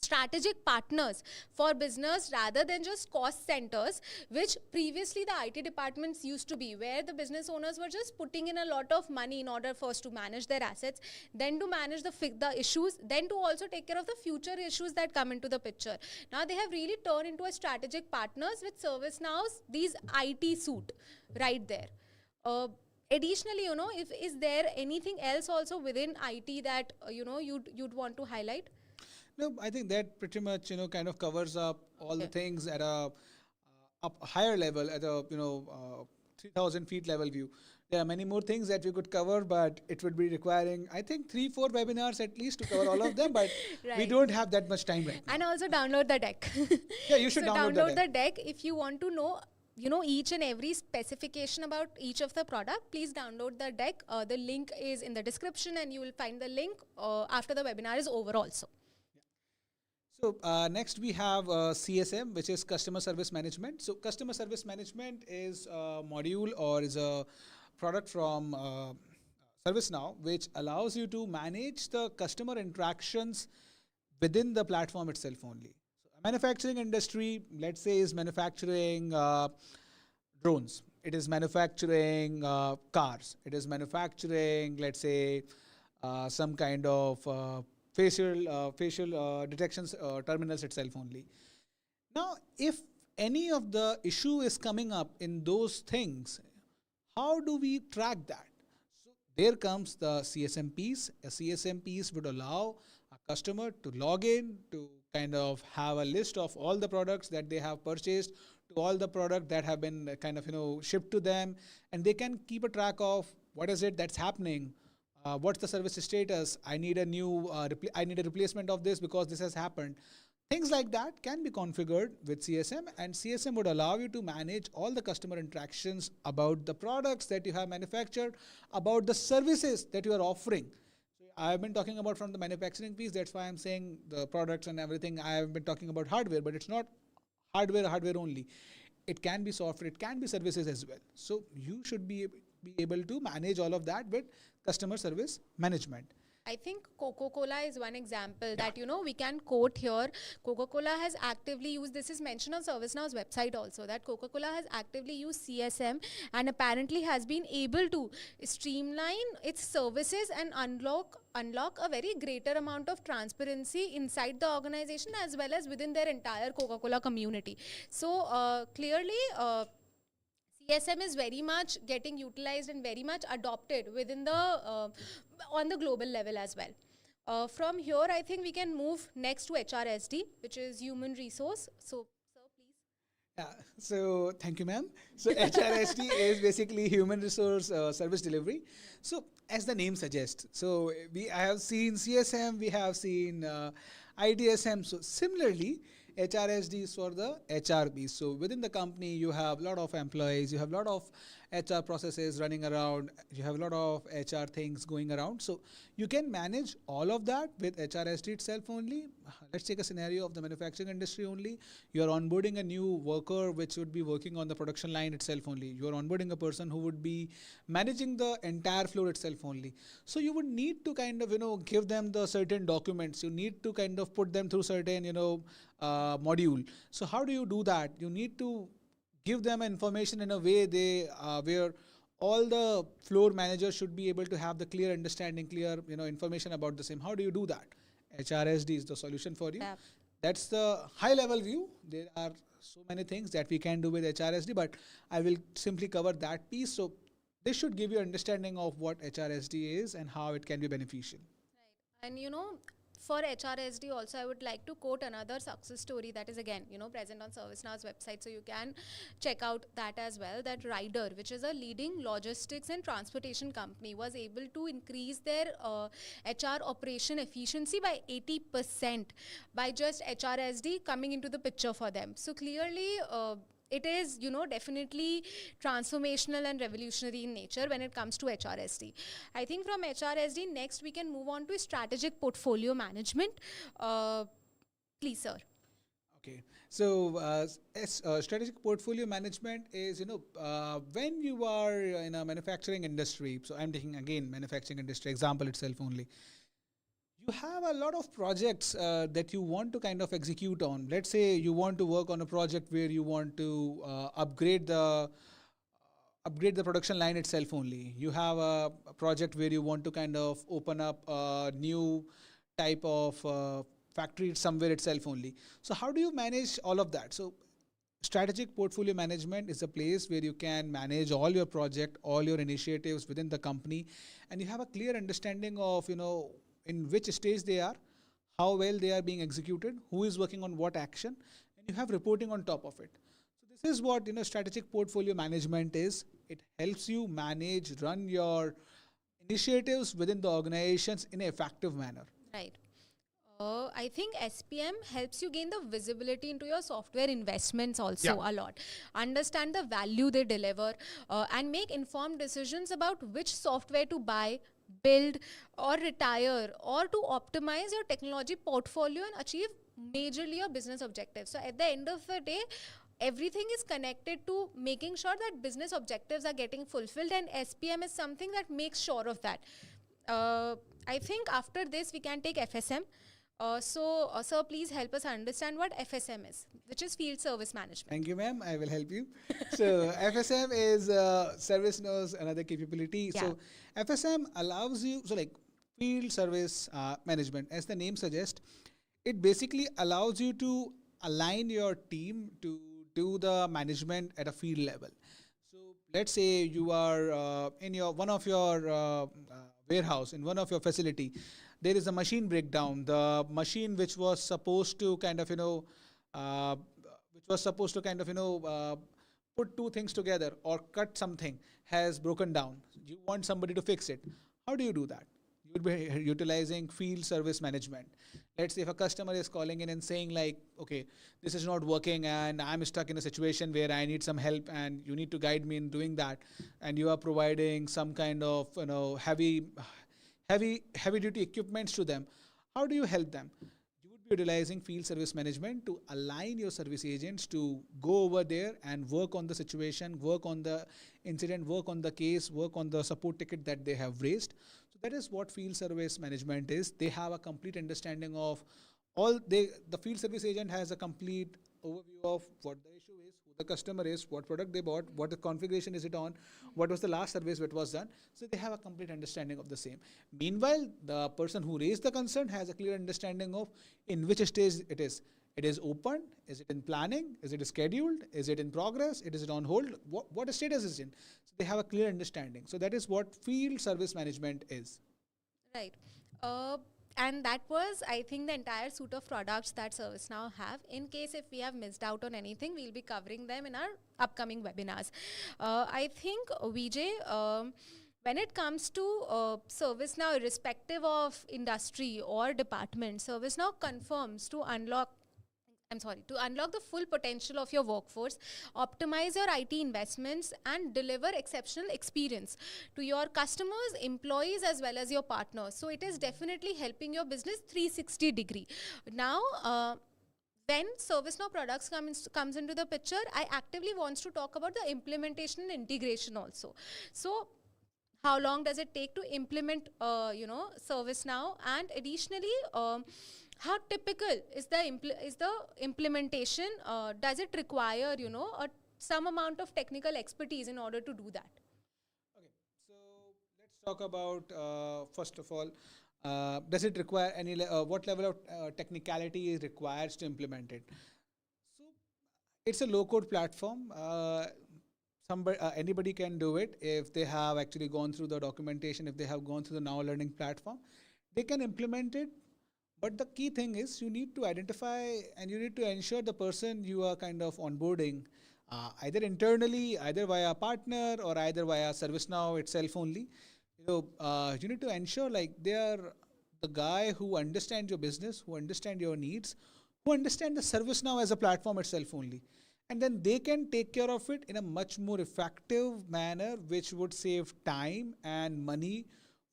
strategic partners for business rather than just cost centers, which previously the IT departments used to be, where the business owners were just putting in a lot of money in order first to manage their assets, then to manage the issues, then to also take care of the future issues that come into the picture. Now they have really turned into a strategic partners with ServiceNow's these IT suite right there. Additionally, if is there anything else also within IT that you'd want to highlight? No, I think that pretty much kind of covers up all the things at a higher level, at a 3,000 feet level view. There are many more things that we could cover, but it would be requiring, I think, 3-4 webinars at least to cover all of them. But right. We don't have that much time right now. And also download the deck. Yeah, you should download the deck if you want to know each and every specification about each of the product. Please download the deck. The link is in the description, and you will find the link after the webinar is over also. So next we have CSM, which is Customer Service Management. So Customer Service Management is a module or is a product from ServiceNow, which allows you to manage the customer interactions within the platform itself only. So a manufacturing industry, let's say, is manufacturing drones. It is manufacturing cars. It is manufacturing, let's say, some kind of facial detections terminals itself only. Now, if any of the issue is coming up in those things, how do we track that? So there comes the CSM piece. A CSM piece would allow a customer to log in, to kind of have a list of all the products that they have purchased, to all the products that have been kind of shipped to them, and they can keep a track of what is it that's happening. What's the service status? I need a new, I need a replacement of this because this has happened. Things like that can be configured with CSM, and CSM would allow you to manage all the customer interactions about the products that you have manufactured, about the services that you are offering. So I've been talking about from the manufacturing piece. That's why I'm saying the products and everything. I've been talking about hardware, but it's not hardware only. It can be software, it can be services as well. So you should be able to manage all of that with customer service management. I think Coca-Cola is one example that, we can quote here. Coca-Cola has actively used, this is mentioned on ServiceNow's website also, that Coca-Cola has actively used CSM and apparently has been able to streamline its services and unlock a very greater amount of transparency inside the organization as well as within their entire Coca-Cola community. So clearly, CSM is very much getting utilized and very much adopted within the on the global level as well. From here, I think we can move next to HRSD, which is human resource. So, sir, please. Yeah. So thank you, ma'am. So HRSD is basically human resource service delivery. So as the name suggests, so I have seen CSM, we have seen ITSM. So similarly, HRSD is for the HR piece. So within the company, you have a lot of employees, you have a lot of HR processes running around, you have a lot of HR things going around. So you can manage all of that with HRSD itself only. Let's take a scenario of the manufacturing industry only. You're onboarding a new worker which would be working on the production line itself only. You're onboarding a person who would be managing the entire floor itself only. So you would need to kind of, give them the certain documents. You need to kind of put them through certain, module. So how do you do that? You need to give them information in a way where all the floor managers should be able to have the clear understanding, clear information about the same. How do you do that? HRSD is the solution for you. Yeah. That's the high level view. There are so many things that we can do with HRSD, but I will simply cover that piece. So this should give you understanding of what HRSD is and how it can be beneficial. Right. And for HRSD also, I would like to quote another success story that is again, present on ServiceNow's website. So you can check out that as well. That Ryder, which is a leading logistics and transportation company, was able to increase their HR operation efficiency by 80% by just HRSD coming into the picture for them. So clearly, it is, definitely transformational and revolutionary in nature when it comes to HRSD. I think from HRSD, next we can move on to strategic portfolio management. Please, sir. Okay. So strategic portfolio management is, when you are in a manufacturing industry, so I'm taking again manufacturing industry example itself only. You have a lot of projects that you want to kind of execute on. Let's say you want to work on a project where you want to upgrade the production line itself only. You have a project where you want to kind of open up a new type of factory somewhere itself only. So how do you manage all of that? So strategic portfolio management is a place where you can manage all your project, all your initiatives within the company, and you have a clear understanding of, in which stage they are, how well they are being executed, who is working on what action, and you have reporting on top of it. So this is what strategic portfolio management is. It helps you manage, run your initiatives within the organizations in an effective manner. Right. I think SPM helps you gain the visibility into your software investments also a lot. Understand the value they deliver and make informed decisions about which software to buy, build or retire, or to optimize your technology portfolio and achieve majorly your business objectives. So at the end of the day, everything is connected to making sure that business objectives are getting fulfilled, and SPM is something that makes sure of that. I think after this we can take FSM. Sir, please help us understand what FSM is, which is Field Service Management. Thank you, ma'am. I will help you. So FSM is ServiceNow's another capability. Yeah. So FSM allows you, so like Field Service Management, as the name suggests, it basically allows you to align your team to do the management at a field level. So let's say you are in one of your warehouse, in one of your facility, there is a machine breakdown. The machine which was supposed to kind of put two things together or cut something has broken down. You want somebody to fix it. How do you do that? You would be utilizing field service management. Let's say if a customer is calling in and saying like, okay, this is not working and I'm stuck in a situation where I need some help and you need to guide me in doing that, and you are providing some kind of heavy duty equipments to them. How do you help them? You would be utilizing field service management to align your service agents to go over there and work on the situation, work on the incident, work on the case, work on the support ticket that they have raised. So that is what field service management is. They have a complete understanding of the field service agent has a complete overview of what the issue is, who the customer is, what product they bought, what the configuration is it on, what was the last service that was done. So they have a complete understanding of the same. Meanwhile, the person who raised the concern has a clear understanding of in which stage it is. It is open, is it in planning, is it scheduled, is it in progress, is it on hold, what status is it in. So they have a clear understanding. So that is what field service management is. Right. And that was, I think, the entire suite of products that ServiceNow have. In case if we have missed out on anything, we'll be covering them in our upcoming webinars. I think, Vijay, when it comes to ServiceNow, irrespective of industry or department, ServiceNow confirms to unlock the full potential of your workforce, optimize your IT investments, and deliver exceptional experience to your customers, employees, as well as your partners. So it is definitely helping your business 360 degree. Now, when ServiceNow products comes into the picture, I actively wants to talk about the implementation and integration also. So how long does it take to implement, ServiceNow, and additionally, how typical is the implementation? Does it require, some amount of technical expertise in order to do that? Okay, so let's talk about first of all, does it require what level of technicality is required to implement it? So it's a low-code platform. Anybody can do it if they have actually gone through the documentation, if they have gone through the Now Learning platform, they can implement it. But the key thing is you need to identify and you need to ensure the person you are kind of onboarding, either internally, either via a partner or either via ServiceNow itself only. You need to ensure like they are the guy who understands your business, who understands your needs, who understand the ServiceNow as a platform itself only. And then they can take care of it in a much more effective manner, which would save time and money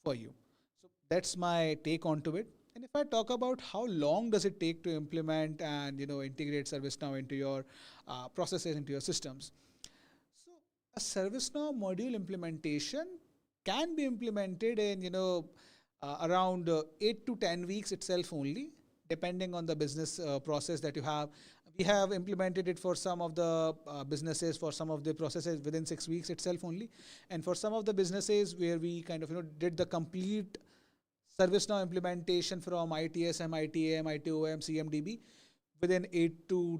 for you. So that's my take onto it. And if I talk about how long does it take to implement and integrate ServiceNow into your processes, into your systems. So a ServiceNow module implementation can be implemented in around 8 to 10 weeks itself only, depending on the business process that you have. We have implemented it for some of the businesses, for some of the processes within 6 weeks itself only, and for some of the businesses where we kind of did the complete ServiceNow implementation from ITSM, ITAM, ITOM, CMDB within 8 to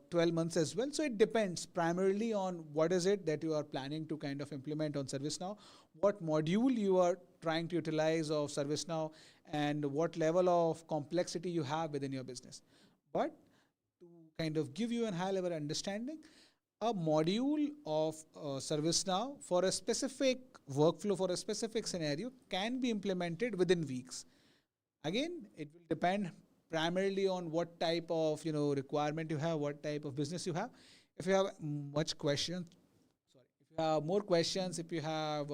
12 months as well. So it depends primarily on what is it that you are planning to kind of implement on ServiceNow, what module you are trying to utilize of ServiceNow, and what level of complexity you have within your business. But to kind of give you a high level understanding, a module of ServiceNow for a specific workflow, for a specific scenario can be implemented within weeks. Again, it will depend primarily on what type of requirement you have, what type of business you have. If you have if you have more questions, if you have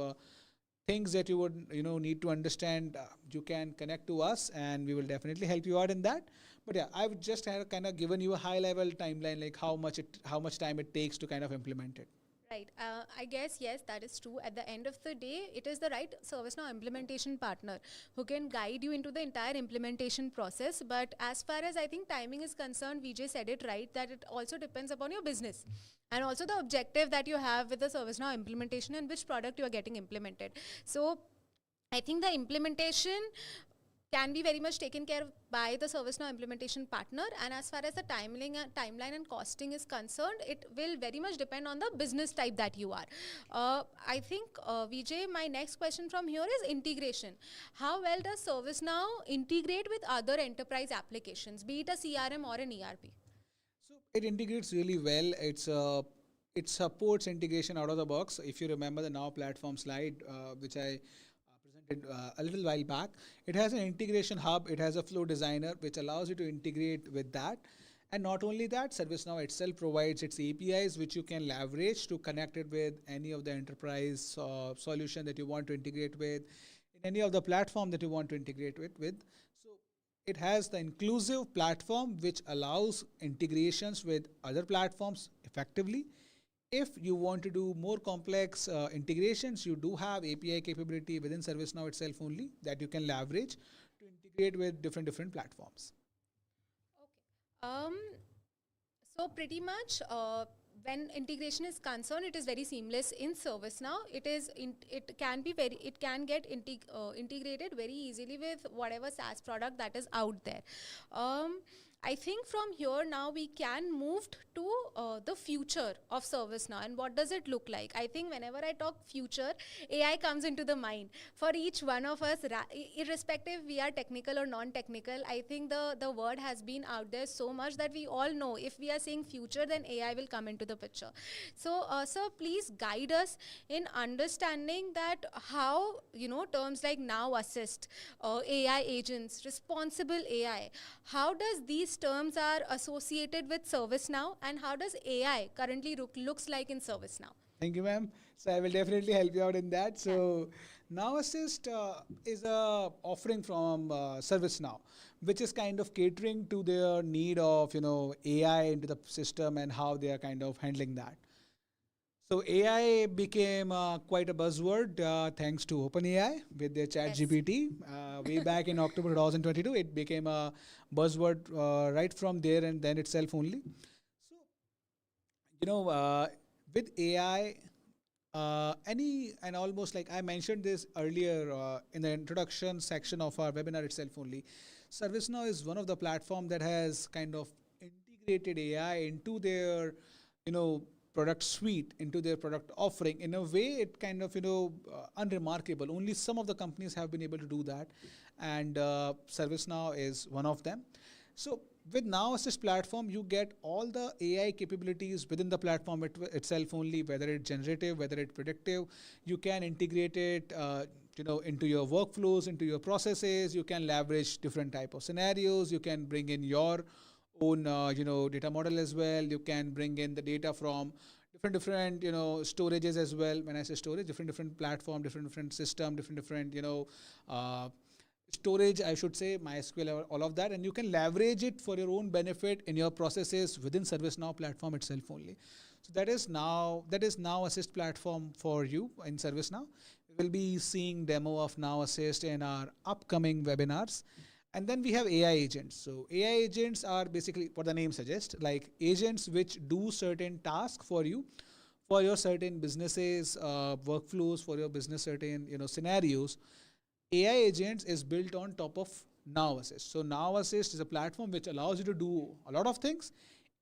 things that you would need to understand, you can connect to us and we will definitely help you out in that. But yeah, I've just kind of given you a high level timeline, like how much time it takes to kind of implement it. Right. I guess, yes, that is true. At the end of the day, it is the right ServiceNow implementation partner who can guide you into the entire implementation process. But as far as I think timing is concerned, Vijay said it right, that it also depends upon your business and also the objective that you have with the ServiceNow implementation and which product you are getting implemented. So I think the implementation can be very much taken care of by the ServiceNow implementation partner. And as far as the timeline and costing is concerned, it will very much depend on the business type that you are. I think, Vijay, my next question from here is integration. How well does ServiceNow integrate with other enterprise applications, be it a CRM or an ERP? So it integrates really well. It supports integration out of the box. If you remember the Now platform slide, which I presented a little while back, it has an integration hub. It has a flow designer, which allows you to integrate with that. And not only that, ServiceNow itself provides its APIs, which you can leverage to connect it with any of the enterprise solution that you want to integrate with. in any of the platform that you want to integrate with. So it has the inclusive platform which allows integrations with other platforms effectively. If you want to do more complex integrations, you do have API capability within ServiceNow itself only that you can leverage to integrate with different platforms. Okay. So pretty much, when integration is concerned, it is very seamless in ServiceNow. It can be it can get integrated very easily with whatever SaaS product that is out there. I think from here now we can move to the future of ServiceNow and what does it look like. I think whenever I talk future, AI comes into the mind for each one of us, irrespective we are technical or non-technical. I think the word has been out there so much that we all know if we are saying future, then AI will come into the picture. So, sir, please guide us in understanding that how, terms like now assist, AI agents, responsible AI, how does these terms are associated with ServiceNow and how does AI currently looks like in ServiceNow? Thank you, ma'am. So I will definitely help you out in that. So Now Assist is a offering from ServiceNow, which is kind of catering to their need of AI into the system and how they are kind of handling that. So AI became quite a buzzword thanks to OpenAI with their ChatGPT. Way back in October 2022, it became a buzzword right from there and then itself only. So, with AI, and almost like I mentioned this earlier in the introduction section of our webinar itself only, ServiceNow is one of the platform that has kind of integrated AI into their, product suite, into their product offering. In a way, it kind of, unremarkable. Only some of the companies have been able to do that, and ServiceNow is one of them. So with Now Assist platform, you get all the AI capabilities within the platform itself only, whether it's generative, whether it's predictive. You can integrate it, into your workflows, into your processes. You can leverage different type of scenarios. You can bring in your own, data model as well. You can bring in the data from different, storages as well. When I say storage, different platform, different system, different, storage, I should say, MySQL, all of that, and you can leverage it for your own benefit in your processes within ServiceNow platform itself only. So that is Now Assist platform for you in ServiceNow. We will be seeing demo of Now Assist in our upcoming webinars. And then we have AI agents. So AI agents are basically what the name suggests, like agents which do certain tasks for you, for your certain businesses, workflows, for your business certain scenarios. AI agents is built on top of Now Assist. So Now Assist is a platform which allows you to do a lot of things.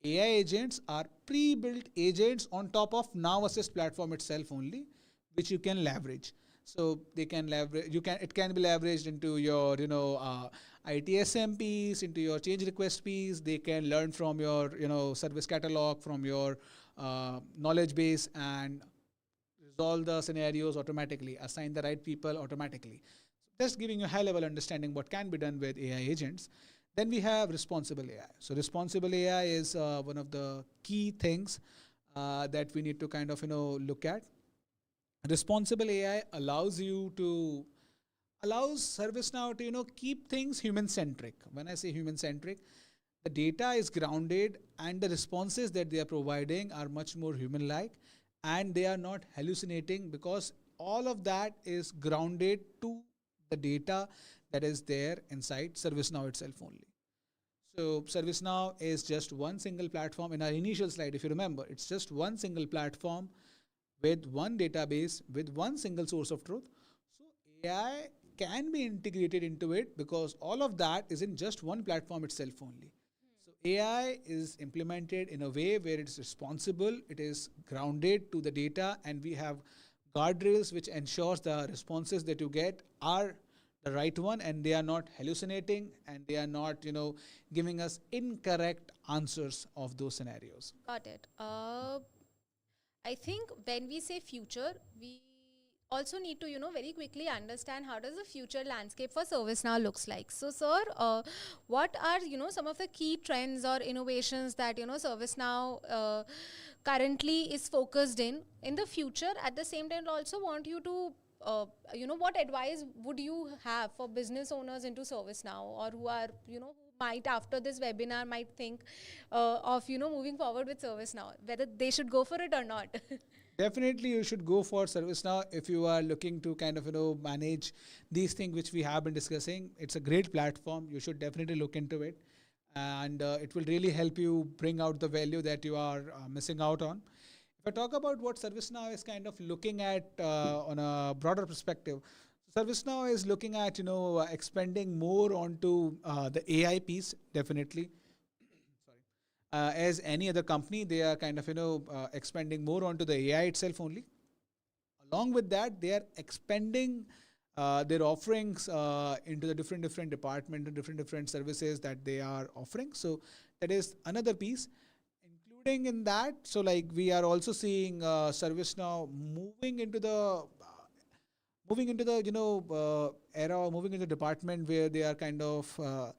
AI agents are pre-built agents on top of Now Assist platform itself only, which you can leverage. So they can leverage. It can be leveraged into your ITSM piece, into your change request piece. They can learn from your service catalog, from your knowledge base, and resolve the scenarios automatically, assign the right people automatically. Just giving you a high-level understanding what can be done with AI agents. Then we have responsible AI. So responsible AI is one of the key things that we need to kind of look at. Responsible AI allows ServiceNow to keep things human-centric. When I say human-centric, the data is grounded and the responses that they are providing are much more human-like, and they are not hallucinating because all of that is grounded to the data that is there inside ServiceNow itself only. So ServiceNow is just one single platform. In our initial slide, if you remember, it's just one single platform with one database, with one single source of truth. So AI can be integrated into it because all of that is in just one platform itself only. So AI is implemented in a way where it's responsible, it is grounded to the data, and we have guardrails which ensures the responses that you get are the right one and they are not hallucinating and they are not giving us incorrect answers of those scenarios. Got it. I think when we say future, we also need to very quickly understand how does the future landscape for ServiceNow looks like. So sir, what are some of the key trends or innovations that ServiceNow currently is focused in the future? At the same time, I also want you to what advice would you have for business owners into ServiceNow, or who are, who might after this webinar might think of, moving forward with ServiceNow, whether they should go for it or not? Definitely, you should go for ServiceNow if you are looking to kind of manage these things which we have been discussing. It's a great platform. You should definitely look into it, and it will really help you bring out the value that you are missing out on. If I talk about what ServiceNow is kind of looking at on a broader perspective, ServiceNow is looking at expanding more onto the AI piece. Definitely, as any other company, they are kind of expanding more onto the AI itself only. Along with that, they are expanding their offerings into the different departments and different services that they are offering. So that is another piece. Including in that, so like we are also seeing ServiceNow moving into the era, or moving into the department where they are kind of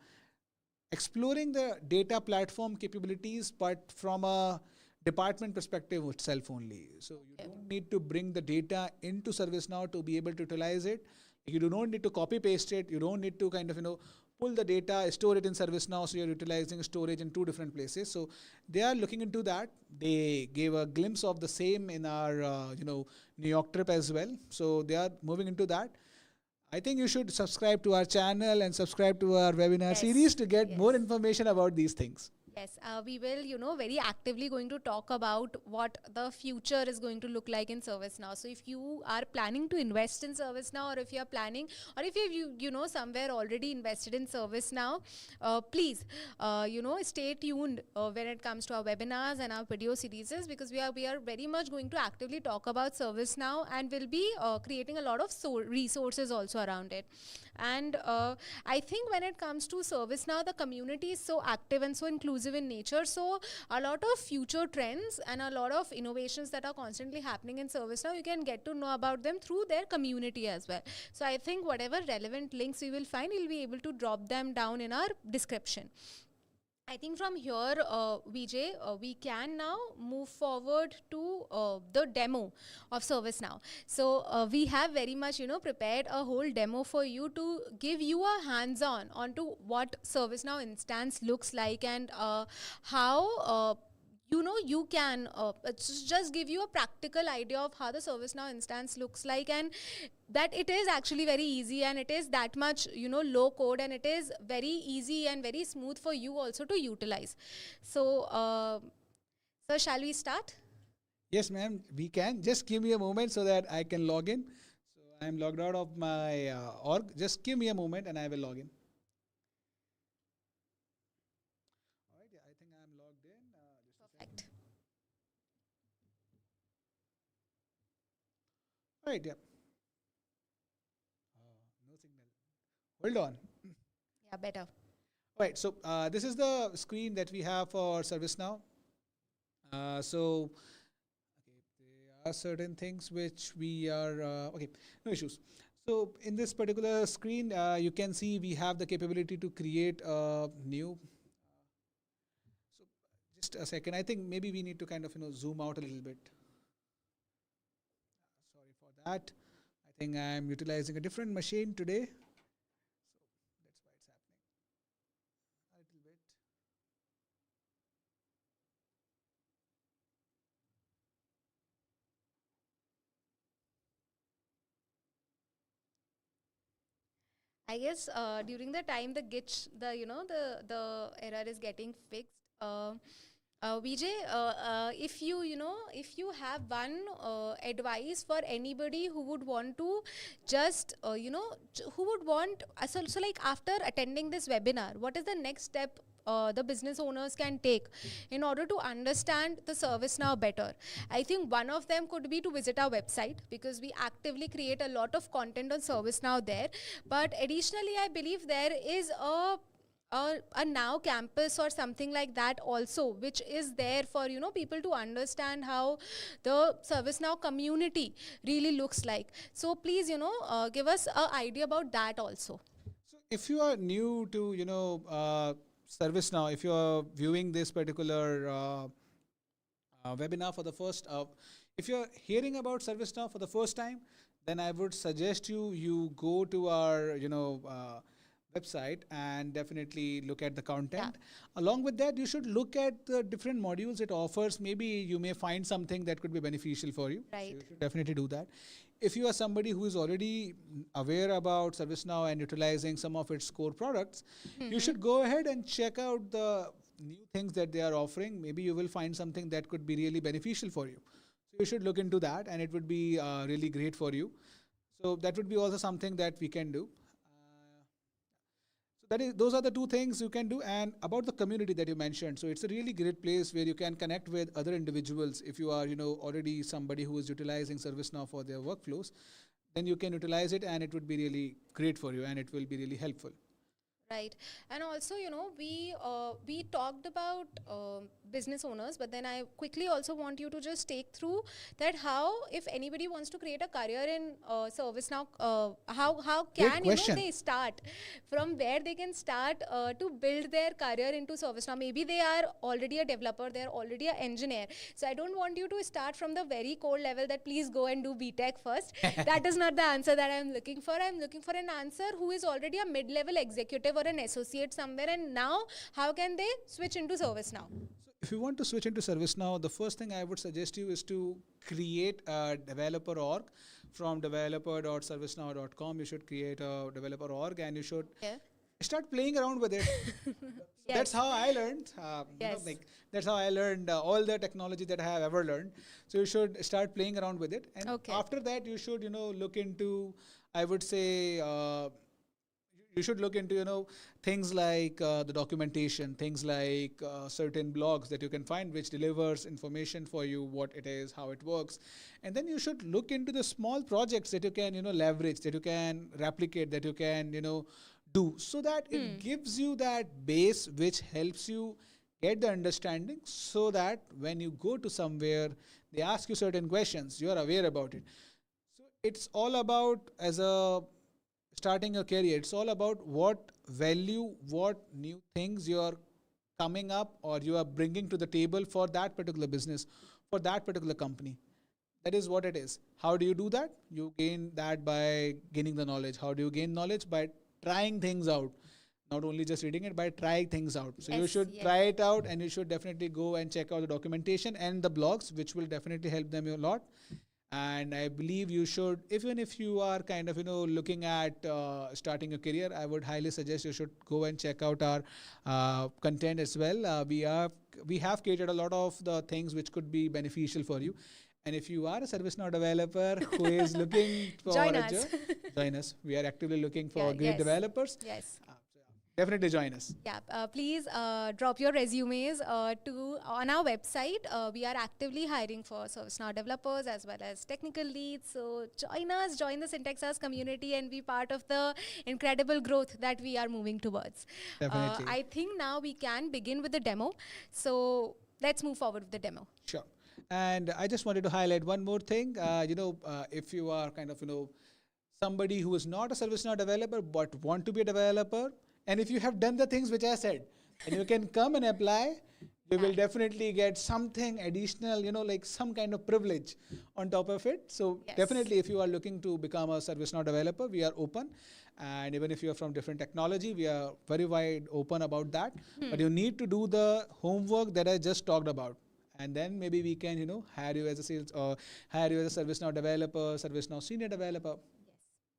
exploring the data platform capabilities, but from a department perspective itself only. So you don't need to bring the data into ServiceNow to be able to utilize it. You do not need to copy paste it. You don't need to kind of pull the data, store it in ServiceNow, so you're utilizing storage in two different places. So they are looking into that. They gave a glimpse of the same in our New York trip as well. So they are moving into that. I think you should subscribe to our channel and subscribe to our webinar series to get more information about these things. Yes, we will, very actively going to talk about what the future is going to look like in ServiceNow. So if you are planning to invest in ServiceNow, or if you are planning, or if you somewhere already invested in ServiceNow, please, stay tuned when it comes to our webinars and our video series, because we are very much going to actively talk about ServiceNow, and will be creating a lot of resources also around it. And I think when it comes to ServiceNow, the community is so active and so inclusive in nature. So a lot of future trends and a lot of innovations that are constantly happening in ServiceNow, you can get to know about them through their community as well. So I think whatever relevant links we will find, we'll be able to drop them down in our description. I think from here, Vijay, we can now move forward to the demo of ServiceNow. So we have very much, prepared a whole demo for you to give you a hands-on onto what ServiceNow instance looks like, and how you can just give you a practical idea of how the ServiceNow instance looks like, and that it is actually very easy, and it is that much low code, and it is very easy and very smooth for you also to utilize. So sir, shall we start? Yes, ma'am, we can. Just give me a moment so that I can log in. So I'm logged out of my org. Just give me a moment and I will log in. All right, I think I'm logged in. Perfect. All right, yeah. No signal. Hold on. Yeah, better. All right, so this is the screen that we have for ServiceNow. So there are certain things which we are, okay, no issues. So in this particular screen, you can see we have the capability to create a new. So just a second, I think maybe we need to kind of zoom out a little bit. Sorry for that. I think I'm utilizing a different machine today. So that's why it's happening. A little bit. I guess during the time the glitch, the error is getting fixed. Vijay, if you have one advice for anybody who would want to just who would want so like after attending this webinar, what is the next step the business owners can take in order to understand the ServiceNow better? I think one of them could be to visit our website, because we actively create a lot of content on ServiceNow there. But additionally, I believe there is a Now campus or something like that also, which is there for people to understand how the ServiceNow community really looks like. So please give us an idea about that also. So if you are new to ServiceNow, if you are viewing this particular webinar for the first, if you're hearing about ServiceNow for the first time, then I would suggest you go to our website and definitely look at the Yeah. content. Along with that, you should look at the different modules it offers. Maybe you may find something that could be beneficial for you. So Right. you should definitely do that. If you are somebody who is already aware about ServiceNow and utilizing some of its core products, you should go ahead and check out the new things that they are offering. Maybe you will find something that could be really beneficial for you. So you should look into that, and it would be really great for you. So that would be also something that we can do. So that is, those are the two things you can do. And about the community that you mentioned, so it's a really great place where you can connect with other individuals. If you are already somebody who is utilizing ServiceNow for their workflows, then you can utilize it, and it would be really great for you, and it will be really helpful. Right, and also we talked about business owners, but then I quickly also want you to just take through that how, if anybody wants to create a career in ServiceNow, how Great can question. they start, from where they can start to build their career into ServiceNow. Maybe they are already a developer, they are already an engineer. So I don't want you to start from the very core level that please go and do BTech first. That is not the answer that I'm looking for. I'm looking for an answer who is already a mid-level executive or an associate somewhere, and now how can they switch into ServiceNow? So if you want to switch into ServiceNow, the first thing I would suggest you is to create a developer org from developer.servicenow.com. You should create a developer org, and you should Yeah. start playing around with it. So that's Yes. how I learned. Yes. That's how I learned all the technology that I have ever learned. So you should start playing around with it, and Okay. after that, you should look into. I would say. You should look into things like the documentation, things like certain blogs that you can find which delivers information for you, what it is, how it works. And then you should look into the small projects that you can leverage, that you can replicate, that you can do, so that it gives you that base which helps you get the understanding, so that when you go to somewhere, they ask you certain questions, you are aware about it. So it's all about, as a starting your career, it's all about what value, what new things you are coming up or you are bringing to the table for that particular business, for that particular company. That is what it is. How do you do that? You gain that by gaining the knowledge. How do you gain knowledge? By trying things out. Not only just reading it, by trying things out. So you Yes. should Yes. try it out, and you should definitely go and check out the documentation and the blogs, which will definitely help them a lot. And I believe you should, even if you are kind of looking at starting a career, I would highly suggest you should go and check out our content as well. We have created a lot of the things which could be beneficial for you. And if you are a ServiceNow developer who is looking for Join a us. job, join us. We are actively looking for Yeah, great yes. developers. Yes. So yeah, definitely join us. Yeah, please drop your resumes to on our website. We are actively hiring for ServiceNow developers as well as technical leads. So join us, join the Syntaxas community, and be part of the incredible growth that we are moving towards. Definitely. I think now we can begin with the demo. So let's move forward with the demo. Sure. And I just wanted to highlight one more thing. If you are kind of, somebody who is not a ServiceNow developer but want to be a developer, and if you have done the things which I said, and you can come and apply, you will definitely get something additional, like some kind of privilege on top of it. So Yes. definitely, if you are looking to become a ServiceNow developer, we are open. And even if you are from different technology, we are very wide open about that. But you need to do the homework that I just talked about. And then maybe we can, hire you as a sales or hire you as a ServiceNow developer, ServiceNow senior developer.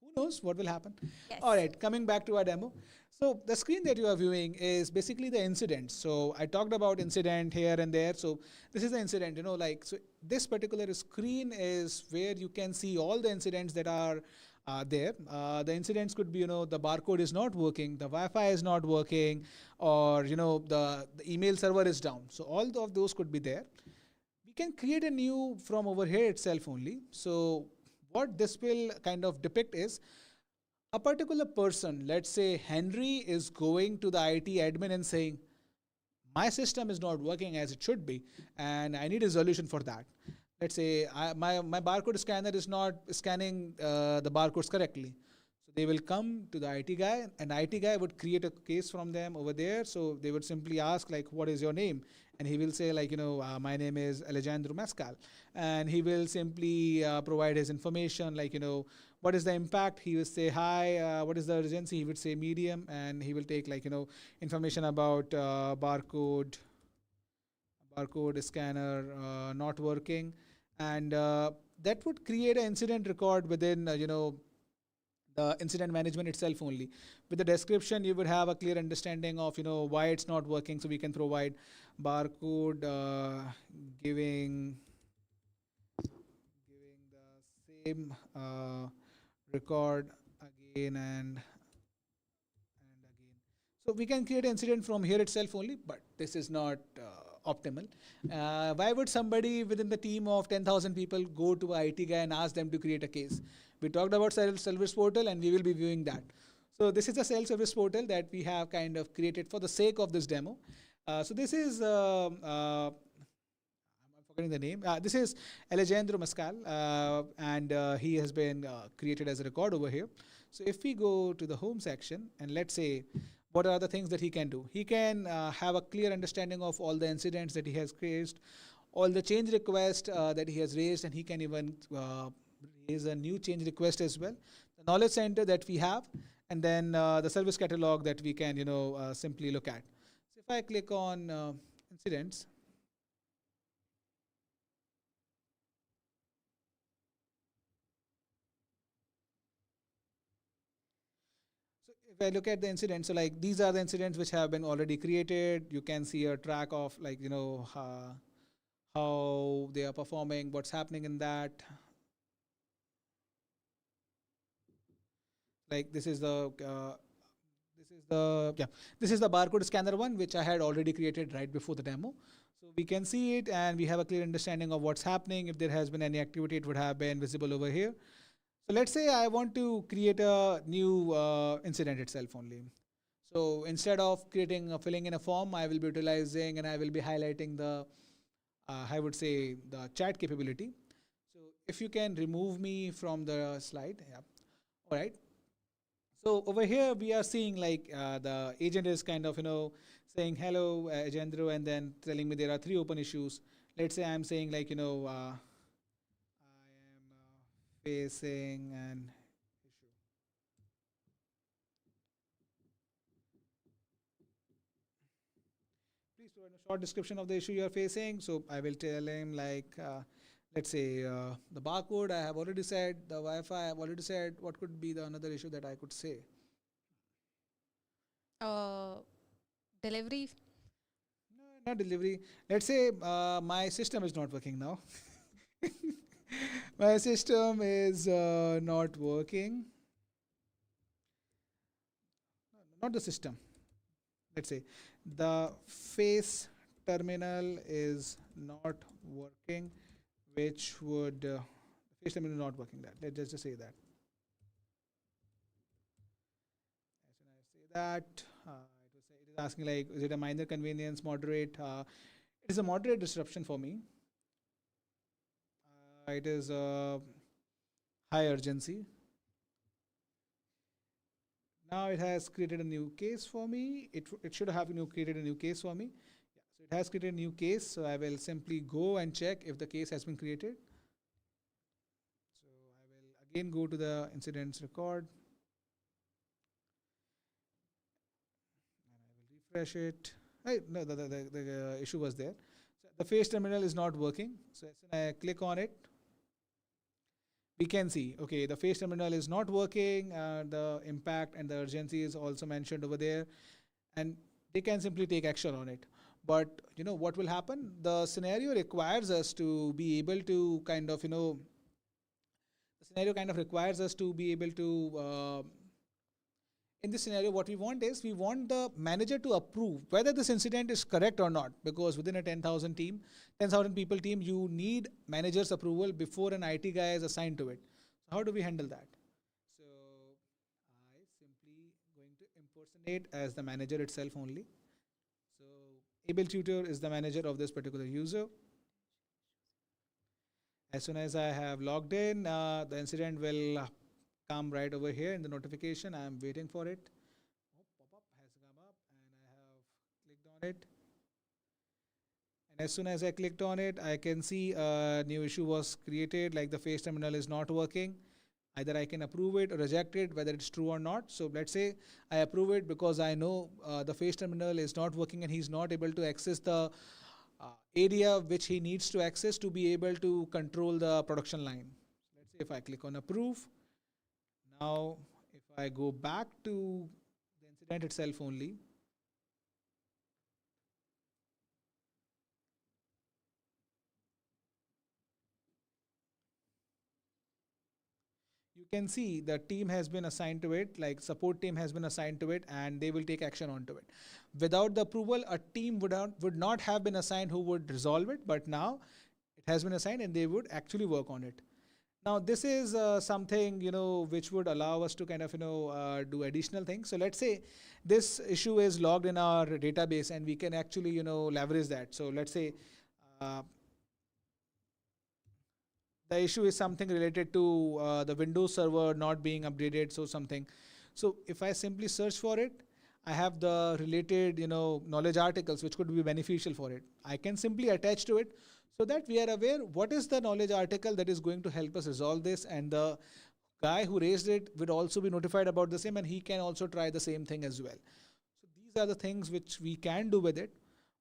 Who knows what will happen? Yes. All right, coming back to our demo. So the screen that you are viewing is basically the incident. So I talked about incident here and there. So this is the incident, so this particular screen is where you can see all the incidents that are there. The incidents could be, the barcode is not working, the Wi-Fi is not working, or, the email server is down. So all of those could be there. We can create a new from over here itself only. So what this will kind of depict is a particular person, let's say Henry, is going to the IT admin and saying, my system is not working as it should be, and I need a solution for that. Let's say my barcode scanner is not scanning the barcodes correctly. So They will come to the IT guy, and IT guy would create a case from them over there. So they would simply ask like, what is your name? And he will say like, my name is Alejandro Mascal. And he will simply provide his information like, what is the impact? He will say, hi, what is the urgency? He would say medium, and he will take like, information about barcode scanner not working. And that would create an incident record within, the incident management itself only. With the description, you would have a clear understanding of, why it's not working. So we can provide barcode giving the same record again and again. So we can create an incident from here itself only, but this is not optimal. Why would somebody within the team of 10,000 people go to an IT guy and ask them to create a case? We talked about self-service portal, and we will be viewing that. So this is a self-service portal that we have kind of created for the sake of this demo. So this is, I'm forgetting the name. This is Alejandro Mascal, and he has been created as a record over here. So if we go to the home section, and let's say, what are the things that he can do? He can have a clear understanding of all the incidents that he has raised, all the change requests that he has raised, and he can even raise a new change request as well. The knowledge center that we have, and then the service catalog that we can simply look at. So if I click on incidents, so if I look at the incidents, so like these are the incidents which have been already created. You can see a track of like how they are performing, what's happening in that. Like this is the barcode scanner one, which I had already created right before the demo. So we can see it, and we have a clear understanding of what's happening. If there has been any activity, it would have been visible over here. So let's say I want to create a new incident itself only. So instead of filling in a form, I will be utilizing and I will be highlighting the, I would say, the chat capability. So if you can remove me from the slide, yeah. All right. So over here we are seeing like the agent is kind of saying hello Alejandro, and then telling me there are 3 open issues. Let's say I'm saying like I am facing an issue. Please provide a short description of the issue you are facing. So I will tell him like let's say the barcode I have already said, the Wi-Fi I have already said. What could be the another issue that I could say? Delivery. No, not delivery. Let's say my system is not working now. My system is not working. Not the system. Let's say the face terminal is not working, which would the face terminal is not working. That let's just say that. As soon as I say that, it is asking like, is it a minor convenience, moderate? It is a moderate disruption for me. It is high urgency. Now it has created a new case for me. It should have created a new case for me. Yeah, so it has created a new case. So I will simply go and check if the case has been created. So I will again go to the incidents record. And I will refresh it. No, the issue was there. So the face terminal is not working. So as soon as I click on it, we can see, okay, the face terminal is not working, the impact and the urgency is also mentioned over there, and they can simply take action on it. But what will happen? The scenario requires us to be able to kind of, the scenario kind of requires us to be able to, in this scenario, what we want is we want the manager to approve whether this incident is correct or not, because within a 10,000 people team, you need manager's approval before an IT guy is assigned to it. So how do we handle that? So I simply going to impersonate as the manager itself only. So Able Tutor is the manager of this particular user. As soon as I have logged in, the incident will come right over here in the notification. I am waiting for it. Oh, pop-up has come up and I have clicked on it. And as soon as I clicked on it, I can see a new issue was created, like the face terminal is not working. Either I can approve it or reject it, whether it's true or not. So let's say I approve it because I know the face terminal is not working and he's not able to access the area which he needs to access to be able to control the production line. So let's say if I click on approve, now if I go back to the incident itself only, you can see the team has been assigned to it, like support team has been assigned to it, and they will take action onto it. Without the approval, a team would not have been assigned who would resolve it, but now it has been assigned and they would actually work on it. Now this is something which would allow us to kind of do additional things. So let's say this issue is logged in our database and we can actually leverage that. So let's say the issue is something related to the Windows server not being updated, so something. So if I simply search for it, I have the related knowledge articles which could be beneficial for it. I can simply attach to it so that we are aware what is the knowledge article that is going to help us resolve this, and the guy who raised it would also be notified about the same and he can also try the same thing as well. So these are the things which we can do with it.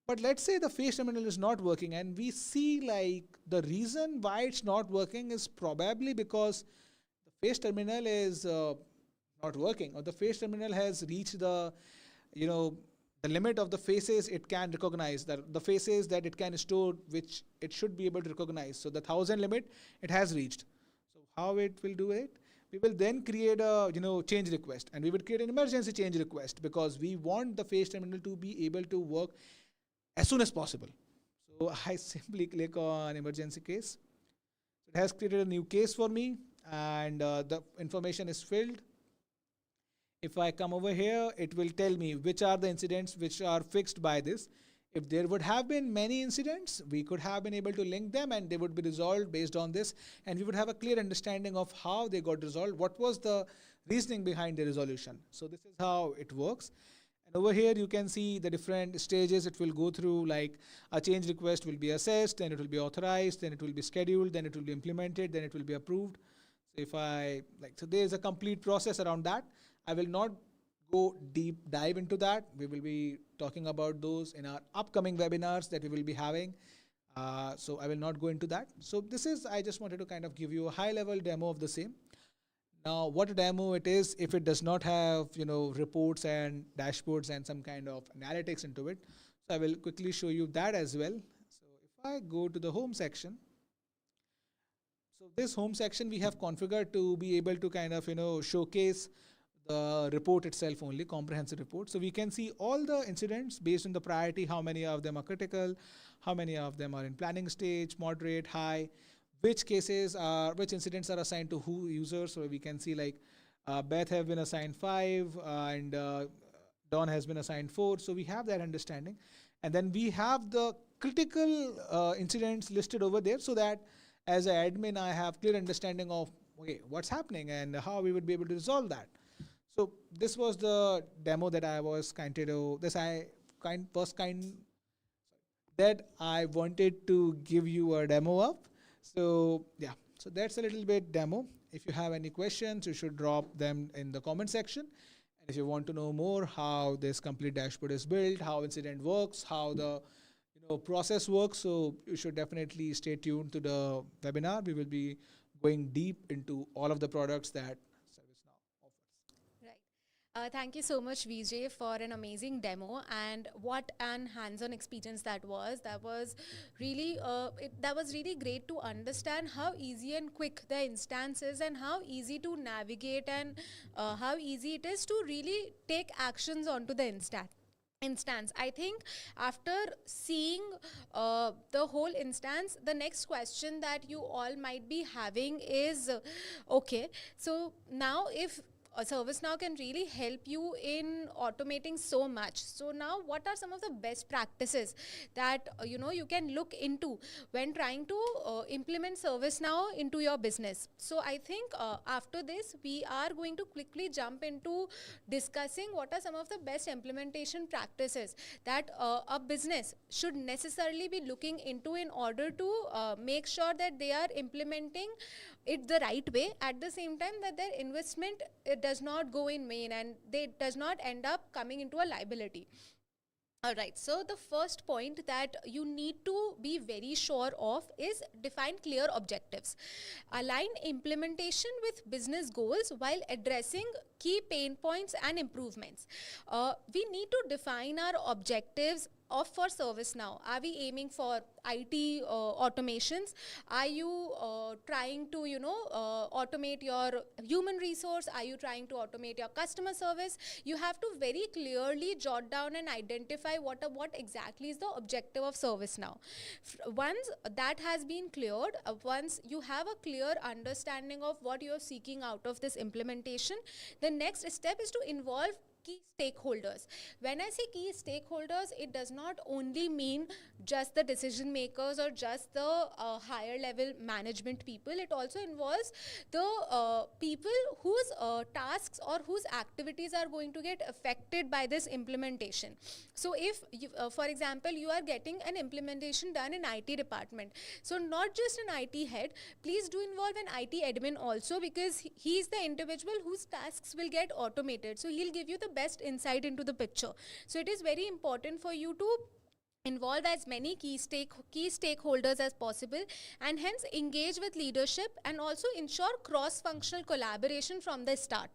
But let's say the face terminal is not working and we see like the reason why it's not working is probably because the face terminal is not working, or the face terminal has reached the the limit of the faces it can recognize, that the faces that it can store which it should be able to recognize. So the 1,000 limit it has reached. So how it will do it? We will then create a change request, and we would create an emergency change request because we want the face terminal to be able to work as soon as possible. So I simply click on emergency case. It has created a new case for me, and the information is filled. If I come over here, it will tell me which are the incidents which are fixed by this. If there would have been many incidents, we could have been able to link them and they would be resolved based on this, and we would have a clear understanding of how they got resolved, what was the reasoning behind the resolution. So this is how it works. And over here you can see the different stages it will go through, like a change request will be assessed, then it will be authorized, then it will be scheduled, then it will be implemented, then it will be approved. So if so there is a complete process around that. I will not go deep dive into that. We will be talking about those in our upcoming webinars that we will be having. So I will not go into that. So I just wanted to kind of give you a high level demo of the same. Now, what a demo it is, if it does not have, reports and dashboards and some kind of analytics into it. So I will quickly show you that as well. So if I go to the home section, so this home section we have configured to be able to kind of, showcase the report itself only, comprehensive report. So we can see all the incidents based on the priority, how many of them are critical, how many of them are in planning stage, moderate, high, which incidents are assigned to who users. So we can see like Beth have been assigned 5 and Dawn has been assigned 4. So we have that understanding. And then we have the critical incidents listed over there, so that as an admin, I have clear understanding of what's happening and how we would be able to resolve that. So this was the demo that I was that I wanted to give you a demo of. So yeah, so that's a little bit demo. If you have any questions, you should drop them in the comment section. And if you want to know more how this complete dashboard is built, how incident works, how the process works, so you should definitely stay tuned to the webinar. We will be going deep into all of the products that ServiceNow offers. Right. Thank you so much, Vijay, for an amazing demo, and what an hands-on experience that was. That was really great to understand how easy and quick the instance is, and how easy to navigate, and how easy it is to really take actions onto the instance. I think after seeing the whole instance, the next question that you all might be having is, okay, so now if ServiceNow can really help you in automating so much. So now, what are some of the best practices that you can look into when trying to implement ServiceNow into your business? So I think after this, we are going to quickly jump into discussing what are some of the best implementation practices that a business should necessarily be looking into in order to make sure that they are implementing it the right way, at the same time that their investment, it does not go in vain and they does not end up coming into a liability. All right, so the first point that you need to be very sure of is define clear objectives. Align implementation with business goals while addressing key pain points and improvements. We need to define our objectives of for ServiceNow. Are we aiming for IT automations? Are you trying to automate your human resource? Are you trying to automate your customer service? You have to very clearly jot down and identify what exactly is the objective of ServiceNow. Once that has been cleared, once you have a clear understanding of what you are seeking out of this implementation, the next step is to involve key stakeholders. When I say key stakeholders, it does not only mean just the decision makers or just the higher level management people. It also involves the people whose tasks or whose activities are going to get affected by this implementation. So if you, for example, you are getting an implementation done in IT department, so not just an IT head, please do involve an IT admin also, because he is the individual whose tasks will get automated. So he'll give you the best insight into the picture. So it is very important for you to involve as many key stakeholders as possible, and hence engage with leadership and also ensure cross-functional collaboration from the start.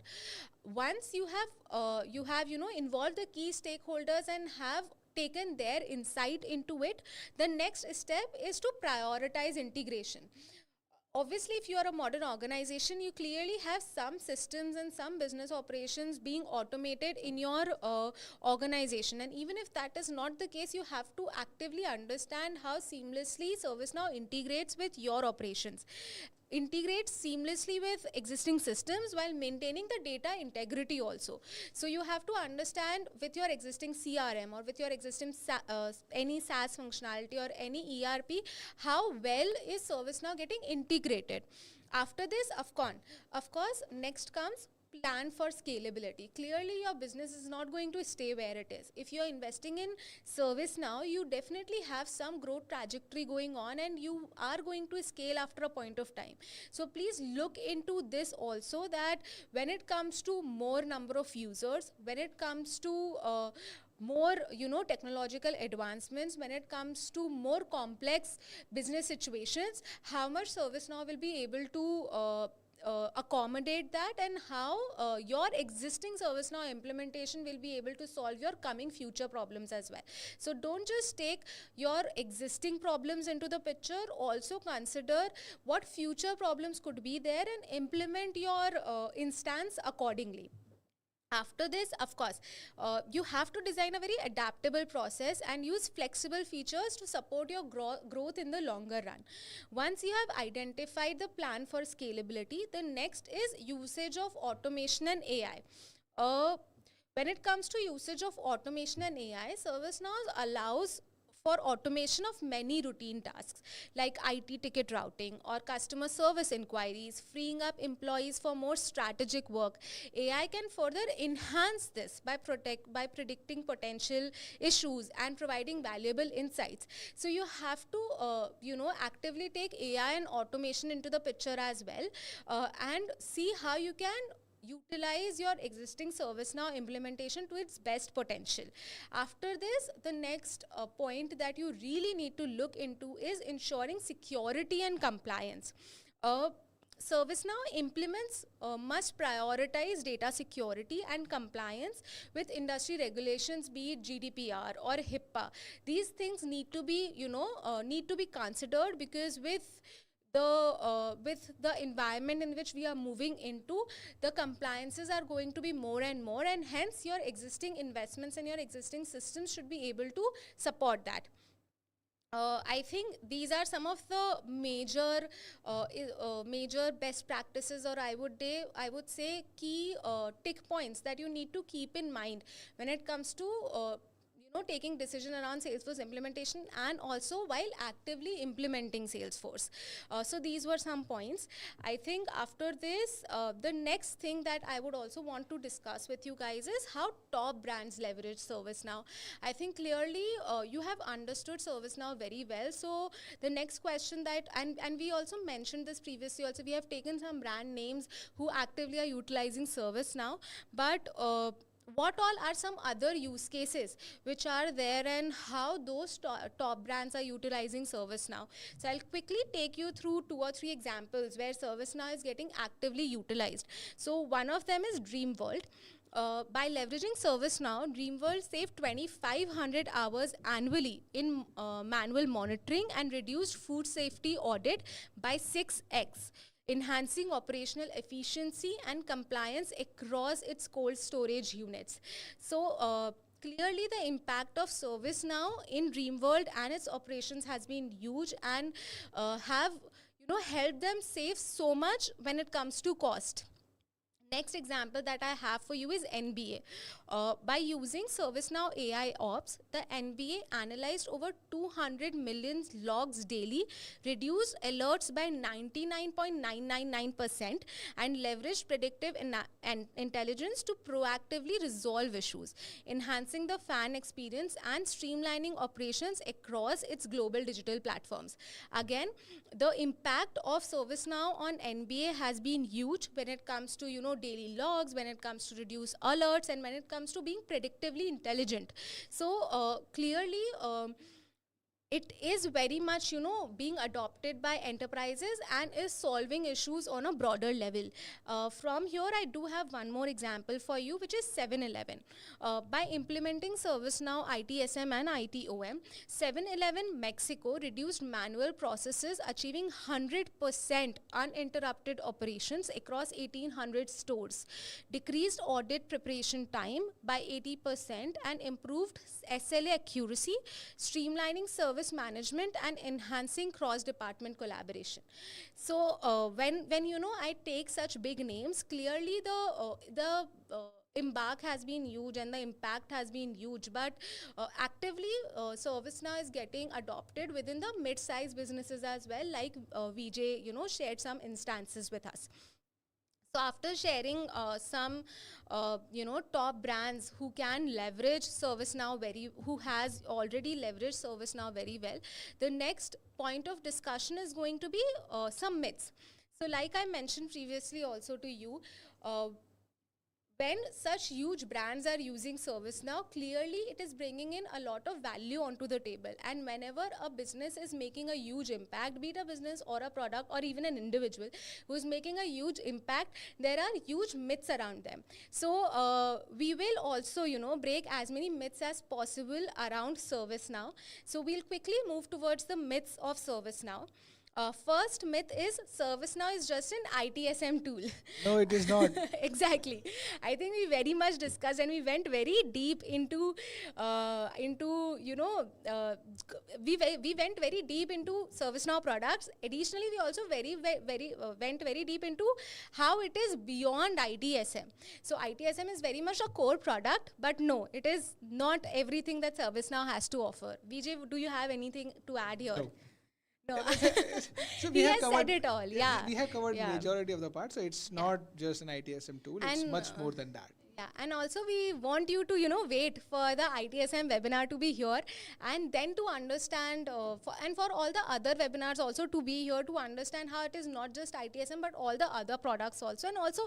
Once you have involved the key stakeholders and have taken their insight into it, the next step is to prioritize integration. Obviously, if you are a modern organization, you clearly have some systems and some business operations being automated in your organization. And even if that is not the case, you have to actively understand how seamlessly ServiceNow integrates with your operations. Integrates seamlessly with existing systems while maintaining the data integrity also. So you have to understand with your existing CRM or with your existing any SaaS functionality or any ERP, how well is ServiceNow getting integrated. After this, of course, next comes plan for scalability. Clearly, your business is not going to stay where it is. If you're investing in ServiceNow, you definitely have some growth trajectory going on and you are going to scale after a point of time. So please look into this also, that when it comes to more number of users, when it comes to more technological advancements, when it comes to more complex business situations, how much ServiceNow will be able to accommodate that, and how your existing ServiceNow implementation will be able to solve your coming future problems as well. So don't just take your existing problems into the picture, also consider what future problems could be there and implement your instance accordingly. After this, of course, you have to design a very adaptable process and use flexible features to support your growth in the longer run. Once you have identified the plan for scalability, the next is usage of automation and AI. When it comes to usage of automation and AI, ServiceNow allows for automation of many routine tasks like IT ticket routing or customer service inquiries, freeing up employees for more strategic work. AI can further enhance this by predicting potential issues and providing valuable insights. So you have to actively take AI and automation into the picture as well, and see how you can utilize your existing ServiceNow implementation to its best potential. After this, the next point that you really need to look into is ensuring security and compliance. ServiceNow implements must prioritize data security and compliance with industry regulations, be it GDPR or HIPAA. These things need to be, considered, because with the environment in which we are moving into, the compliances are going to be more and more, and hence your existing investments and your existing systems should be able to support that. I think these are some of the major best practices, or I would say key tick points that you need to keep in mind when it comes to taking decision around Salesforce implementation, and also while actively implementing Salesforce. So these were some points. I think after this, the next thing that I would also want to discuss with you guys is how top brands leverage ServiceNow. I think clearly you have understood ServiceNow very well. So the next question that, and we also mentioned this previously also, we have taken some brand names who actively are utilizing ServiceNow, but what all are some other use cases which are there, and how those top brands are utilizing ServiceNow? So I'll quickly take you through 2 or 3 examples where ServiceNow is getting actively utilized. So one of them is Dreamworld. By leveraging ServiceNow, Dreamworld saved 2,500 hours annually in manual monitoring and reduced food safety audit by 6x, enhancing operational efficiency and compliance across its cold storage units. So, clearly the impact of ServiceNow in Dreamworld and its operations has been huge, and have helped them save so much when it comes to cost. Next example that I have for you is NBA. By using ServiceNow AI Ops, the NBA analyzed over 200 million logs daily, reduced alerts by 99.999%, and leveraged predictive and intelligence to proactively resolve issues, enhancing the fan experience and streamlining operations across its global digital platforms. Again, the impact of ServiceNow on NBA has been huge when it comes to daily logs, when it comes to reduce alerts, and when it comes to being predictively intelligent. So clearly, it is very much being adopted by enterprises and is solving issues on a broader level. From here I do have one more example for you, which is 7-Eleven. By implementing ServiceNow ITSM and ITOM, 7-Eleven Mexico reduced manual processes, achieving 100% uninterrupted operations across 1,800 stores, decreased audit preparation time by 80%, and improved SLA accuracy, streamlining service management and enhancing cross-department collaboration. So when I take such big names, clearly the embark has been huge and the impact has been huge, but actively ServiceNow is getting adopted within the mid-sized businesses as well, like VJ shared some instances with us. So after sharing some, top brands who can leverage ServiceNow who has already leveraged ServiceNow very well, the next point of discussion is going to be some myths. So like I mentioned previously also to you, when such huge brands are using ServiceNow, clearly it is bringing in a lot of value onto the table. And whenever a business is making a huge impact, be it a business or a product or even an individual who is making a huge impact, there are huge myths around them. So we will also, break as many myths as possible around ServiceNow. So we'll quickly move towards the myths of ServiceNow. First myth is ServiceNow is just an ITSM tool. No, it is not. Exactly. I think we very much discussed and we went very deep into we went very deep into ServiceNow products. Additionally, we also went very deep into how it is beyond ITSM. So ITSM is very much a core product, but no, it is not everything that ServiceNow has to offer. Vijay, do you have anything to add here? No. No. So He has said it all. Yeah. We have covered Yeah. majority of the part. So it's not just an ITSM tool. It's And, much more than that. Yeah, and also we want you to wait for the ITSM webinar to be here, and then to understand for all the other webinars also to be here to understand how it is not just ITSM but all the other products also, and also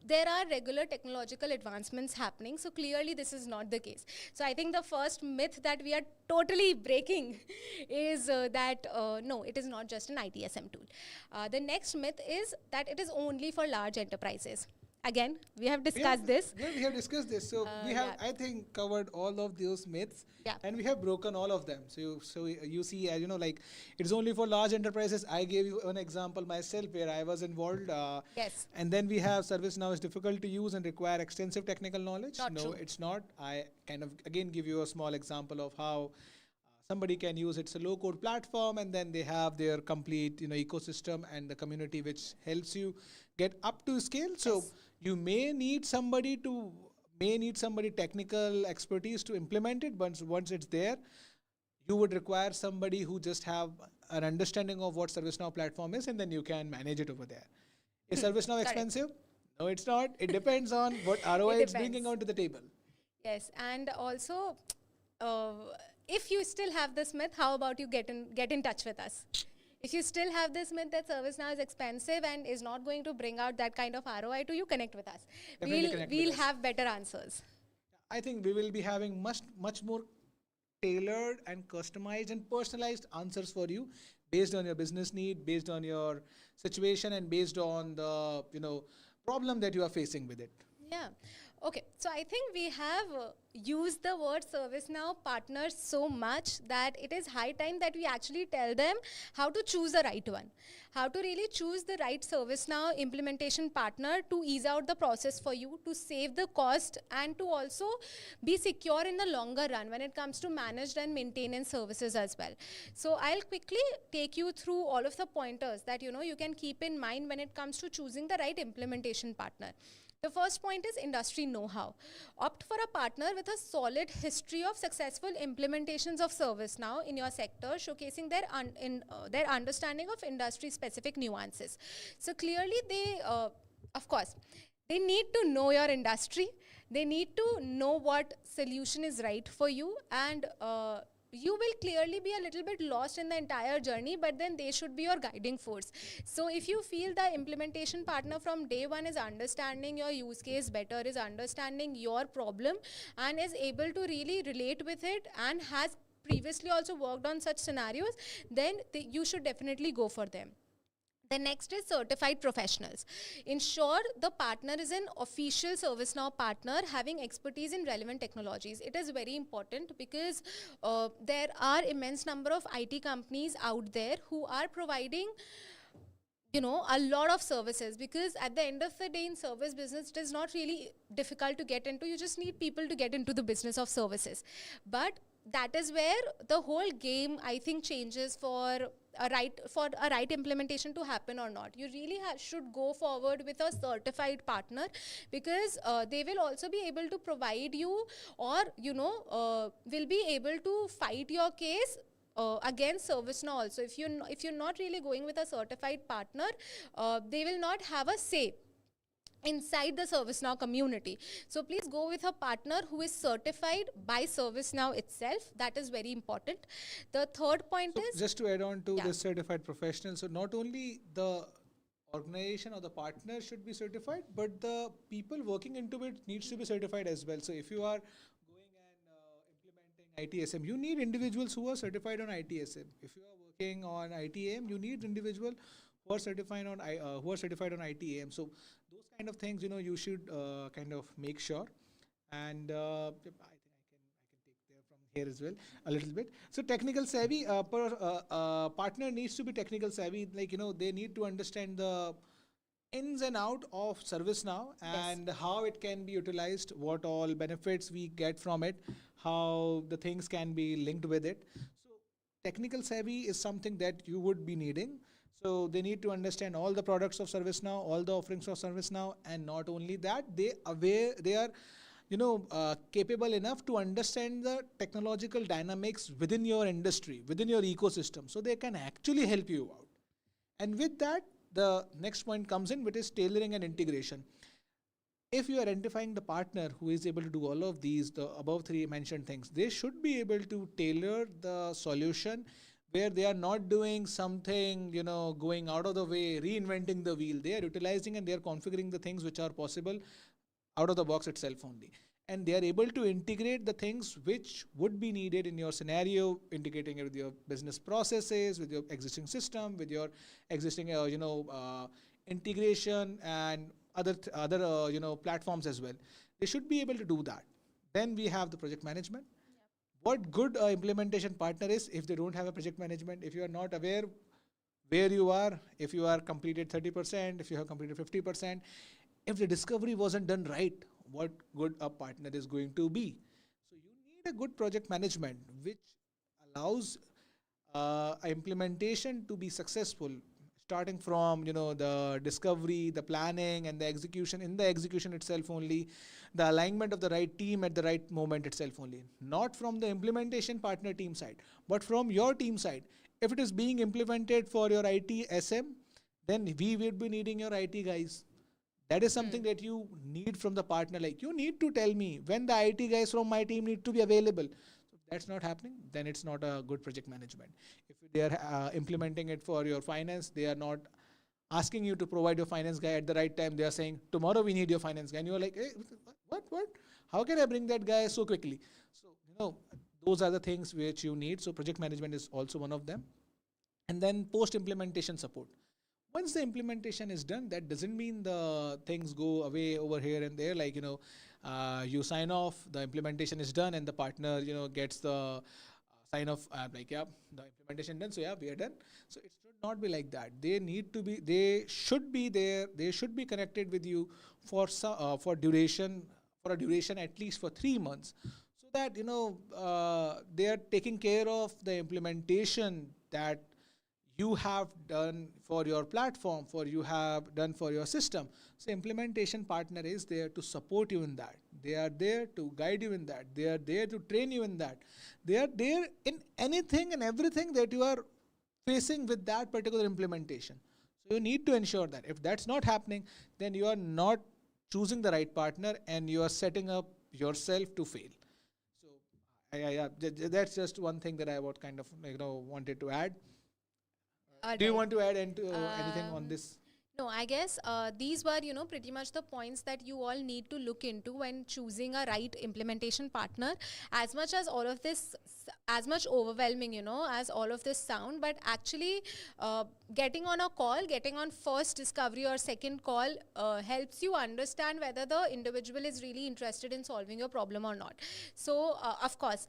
there are regular technological advancements happening. So clearly this is not the case. So I think the first myth that we are totally breaking is that no, it is not just an ITSM tool. The next myth is that it is only for large enterprises. Again, we have discussed this. Yeah, we have discussed this. So we have, Yeah. I think, covered all of those myths, Yeah. and we have broken all of them. So you see, as like it's only for large enterprises. I gave you an example myself where I was involved. Yes. And then we have ServiceNow is difficult to use and require extensive technical knowledge. Not No, true. it's not. I kind of again give you a small example of how somebody can use it's a low code platform, and then they have their complete ecosystem and the community which helps you get up to scale. So Yes. you may need somebody technical expertise to implement it, but once it's there, you would require somebody who just have an understanding of what ServiceNow platform is, and then you can manage it over there. Is ServiceNow Correct. expensive? No, it's not. It depends on what ROI It it's bringing depends. onto the table. Yes, and also, uh, if you still have this myth, how about you get in touch with us? If you still have this myth that ServiceNow is expensive and is not going to bring out that kind of ROI to you, connect with us. Definitely We'll connect with we'll us. have better answers. I think we will be having much more tailored and customized and personalized answers for you based on your business need, based on your situation, and based on the problem that you are facing with it. Yeah. Okay. So I think we have used the word ServiceNow partners so much that it is high time that we actually tell them how to choose the right one, how to really choose the right ServiceNow implementation partner to ease out the process for you, to save the cost, and to also be secure in the longer run when it comes to managed and maintenance services as well. So I'll quickly take you through all of the pointers that you can keep in mind when it comes to choosing the right implementation partner. The first point is industry know-how. Opt for a partner with a solid history of successful implementations of ServiceNow in your sector, showcasing their understanding of industry-specific nuances. So clearly, of course, they need to know your industry. They need to know what solution is right for you, and you will clearly be a little bit lost in the entire journey, but then they should be your guiding force. So if you feel the implementation partner from day one is understanding your use case better, is understanding your problem, and is able to really relate with it, and has previously also worked on such scenarios, then you should definitely go for them. The next is certified professionals. Ensure the partner is an official ServiceNow partner having expertise in relevant technologies. It is very important because there are immense number of IT companies out there who are providing a lot of services, because at the end of the day in service business it is not really difficult to get into. You just need people to get into the business of services. But that is where the whole game, I think, changes for a right implementation to happen or not. You really should go forward with a certified partner, because they will also be able to provide you, or will be able to fight your case against ServiceNow also. If you're not really going with a certified partner, they will not have a say inside the ServiceNow community. So please go with a partner who is certified by ServiceNow itself. That is very important. The third point So is, just to add on to yeah, this certified professional, so not only the organization or the partner should be certified, but the people working into it needs to be certified as well. So if you are going and implementing ITSM, you need individuals who are certified on ITSM. If you are working on ITAM, you need individual who are certified on ITAM. So those kind of things, you should kind of make sure. And yep, I think I can take there from here as well a little bit. So technical savvy, partner needs to be technical savvy. Like they need to understand the ins and out of ServiceNow yes, and how it can be utilized, what all benefits we get from it, how the things can be linked with it. So technical savvy is something that you would be needing. So they need to understand all the products of ServiceNow, all the offerings of ServiceNow, and not only that, they are capable enough to understand the technological dynamics within your industry, within your ecosystem, so they can actually help you out. And with that, the next point comes in, which is tailoring and integration. If you are identifying the partner who is able to do all of these, the above three mentioned things, they should be able to tailor the solution where they are not doing something, going out of the way, reinventing the wheel. They are utilizing and they are configuring the things which are possible out of the box itself only. And they are able to integrate the things which would be needed in your scenario, integrating it with your business processes, with your existing system, with your existing, integration and other platforms as well. They should be able to do that. Then we have the project management. What good implementation partner is if they don't have a project management, if you are not aware where you are, if you are completed 30%, if you have completed 50%, if the discovery wasn't done right, what good a partner is going to be. So you need a good project management which allows implementation to be successful, starting from the discovery, the planning, and the execution. In the execution itself only, the alignment of the right team at the right moment itself only, not from the implementation partner team side, but from your team side. If it is being implemented for your ITSM, then we would be needing your IT guys. That is something that you need from the partner. Like, you need to tell me when the IT guys from my team need to be available. So if that's not happening, then it's not a good project management. If they are implementing it for your finance, they are not asking you to provide your finance guy at the right time. They are saying, tomorrow we need your finance guy. And you're like, hey, what? How can I bring that guy so quickly? So, those are the things which you need. So project management is also one of them. And then post-implementation support. Once the implementation is done, that doesn't mean the things go away over here and there. Like, you sign off, the implementation is done, and the partner, gets the sign off, like, yeah, the implementation done. So yeah, we are done. So it should not be like that. They should be there. They should be connected with you for a duration at least for 3 months, so that they are taking care of the implementation that you have done for your platform, you have done for your system. So implementation partner is there to support you in that. They are there to guide you in that. They are there to train you in that. They are there in anything and everything that you are facing with that particular implementation. So you need to ensure that. If that's not happening, then you are not choosing the right partner and you are setting up yourself to fail. So that's just one thing that I would kind of wanted to add. Do you want to add anything on this? No, I guess these were, pretty much the points that you all need to look into when choosing a right implementation partner. As much as all of this, as much overwhelming, as all of this sound, but actually getting on a call, getting on first discovery or second call helps you understand whether the individual is really interested in solving your problem or not. So, of course,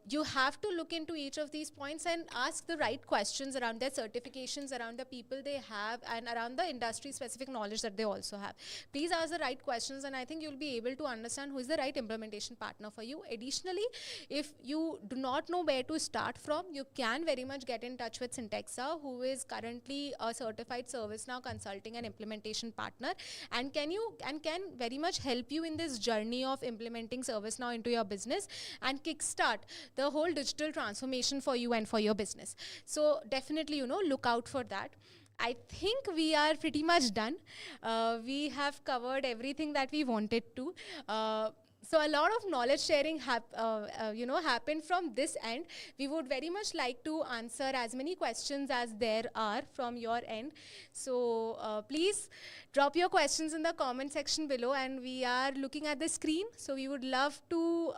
you have to look into each of these points and ask the right questions around their certifications, around the people they have, and around the industry specific knowledge that they also have. Please ask the right questions, and I think you'll be able to understand who is the right implementation partner for you. Additionally, if you do not know where to start from, you can very much get in touch with Syntexa, who is currently a certified ServiceNow consulting and implementation partner, and can very much help you in this journey of implementing ServiceNow into your business and kickstart the whole digital transformation for you and for your business. So definitely, look out for that. I think we are pretty much done. We have covered everything that we wanted to. So a lot of knowledge sharing happened from this end. We would very much like to answer as many questions as there are from your end. So please drop your questions in the comment section below, and we are looking at the screen. So we would love to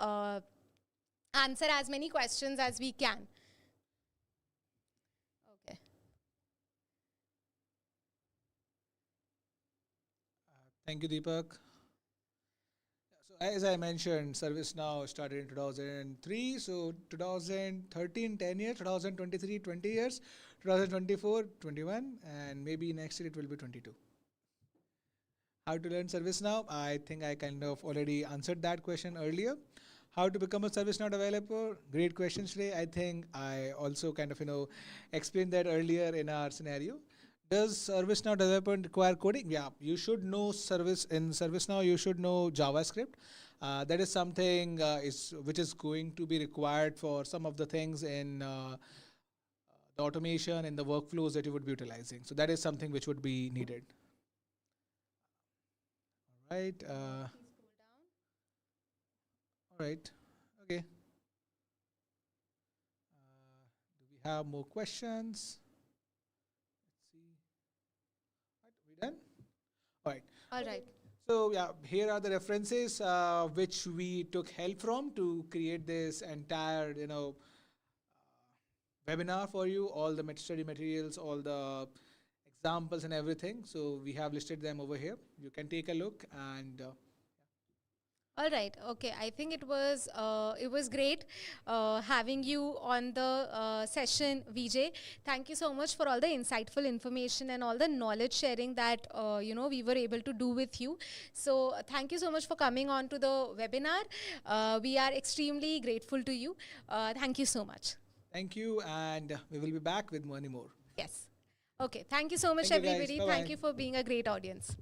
answer as many questions as we can. Okay. Thank you, Deepak. So as I mentioned, ServiceNow started in 2003. So 2013, 10 years, 2023, 20 years, 2024, 21, and maybe next year it will be 22. How to learn ServiceNow? I think I kind of already answered that question earlier. How to become a ServiceNow developer? Great question, Shrey. I think I also kind of, explained that earlier in our scenario. Does ServiceNow developer require coding? Yeah, you should know in ServiceNow, you should know JavaScript. That is something which is going to be required for some of the things in the automation and the workflows that you would be utilizing. So that is something which would be needed. All right. Please scroll down. All right. Okay. Do we have more questions? Done? All right. All right. So yeah, here are the references which we took help from to create this entire webinar for you. All the study materials, all the examples and everything. So we have listed them over here. You can take a look and. All right. Okay. I think it was great having you on the session, Vijay. Thank you so much for all the insightful information and all the knowledge sharing that we were able to do with you. So thank you so much for coming on to the webinar. We are extremely grateful to you. Thank you so much. Thank you, and we will be back with many more. Yes. Okay. Thank you so much, Thank you, guys. everybody. Bye-bye. Thank you for being a great audience.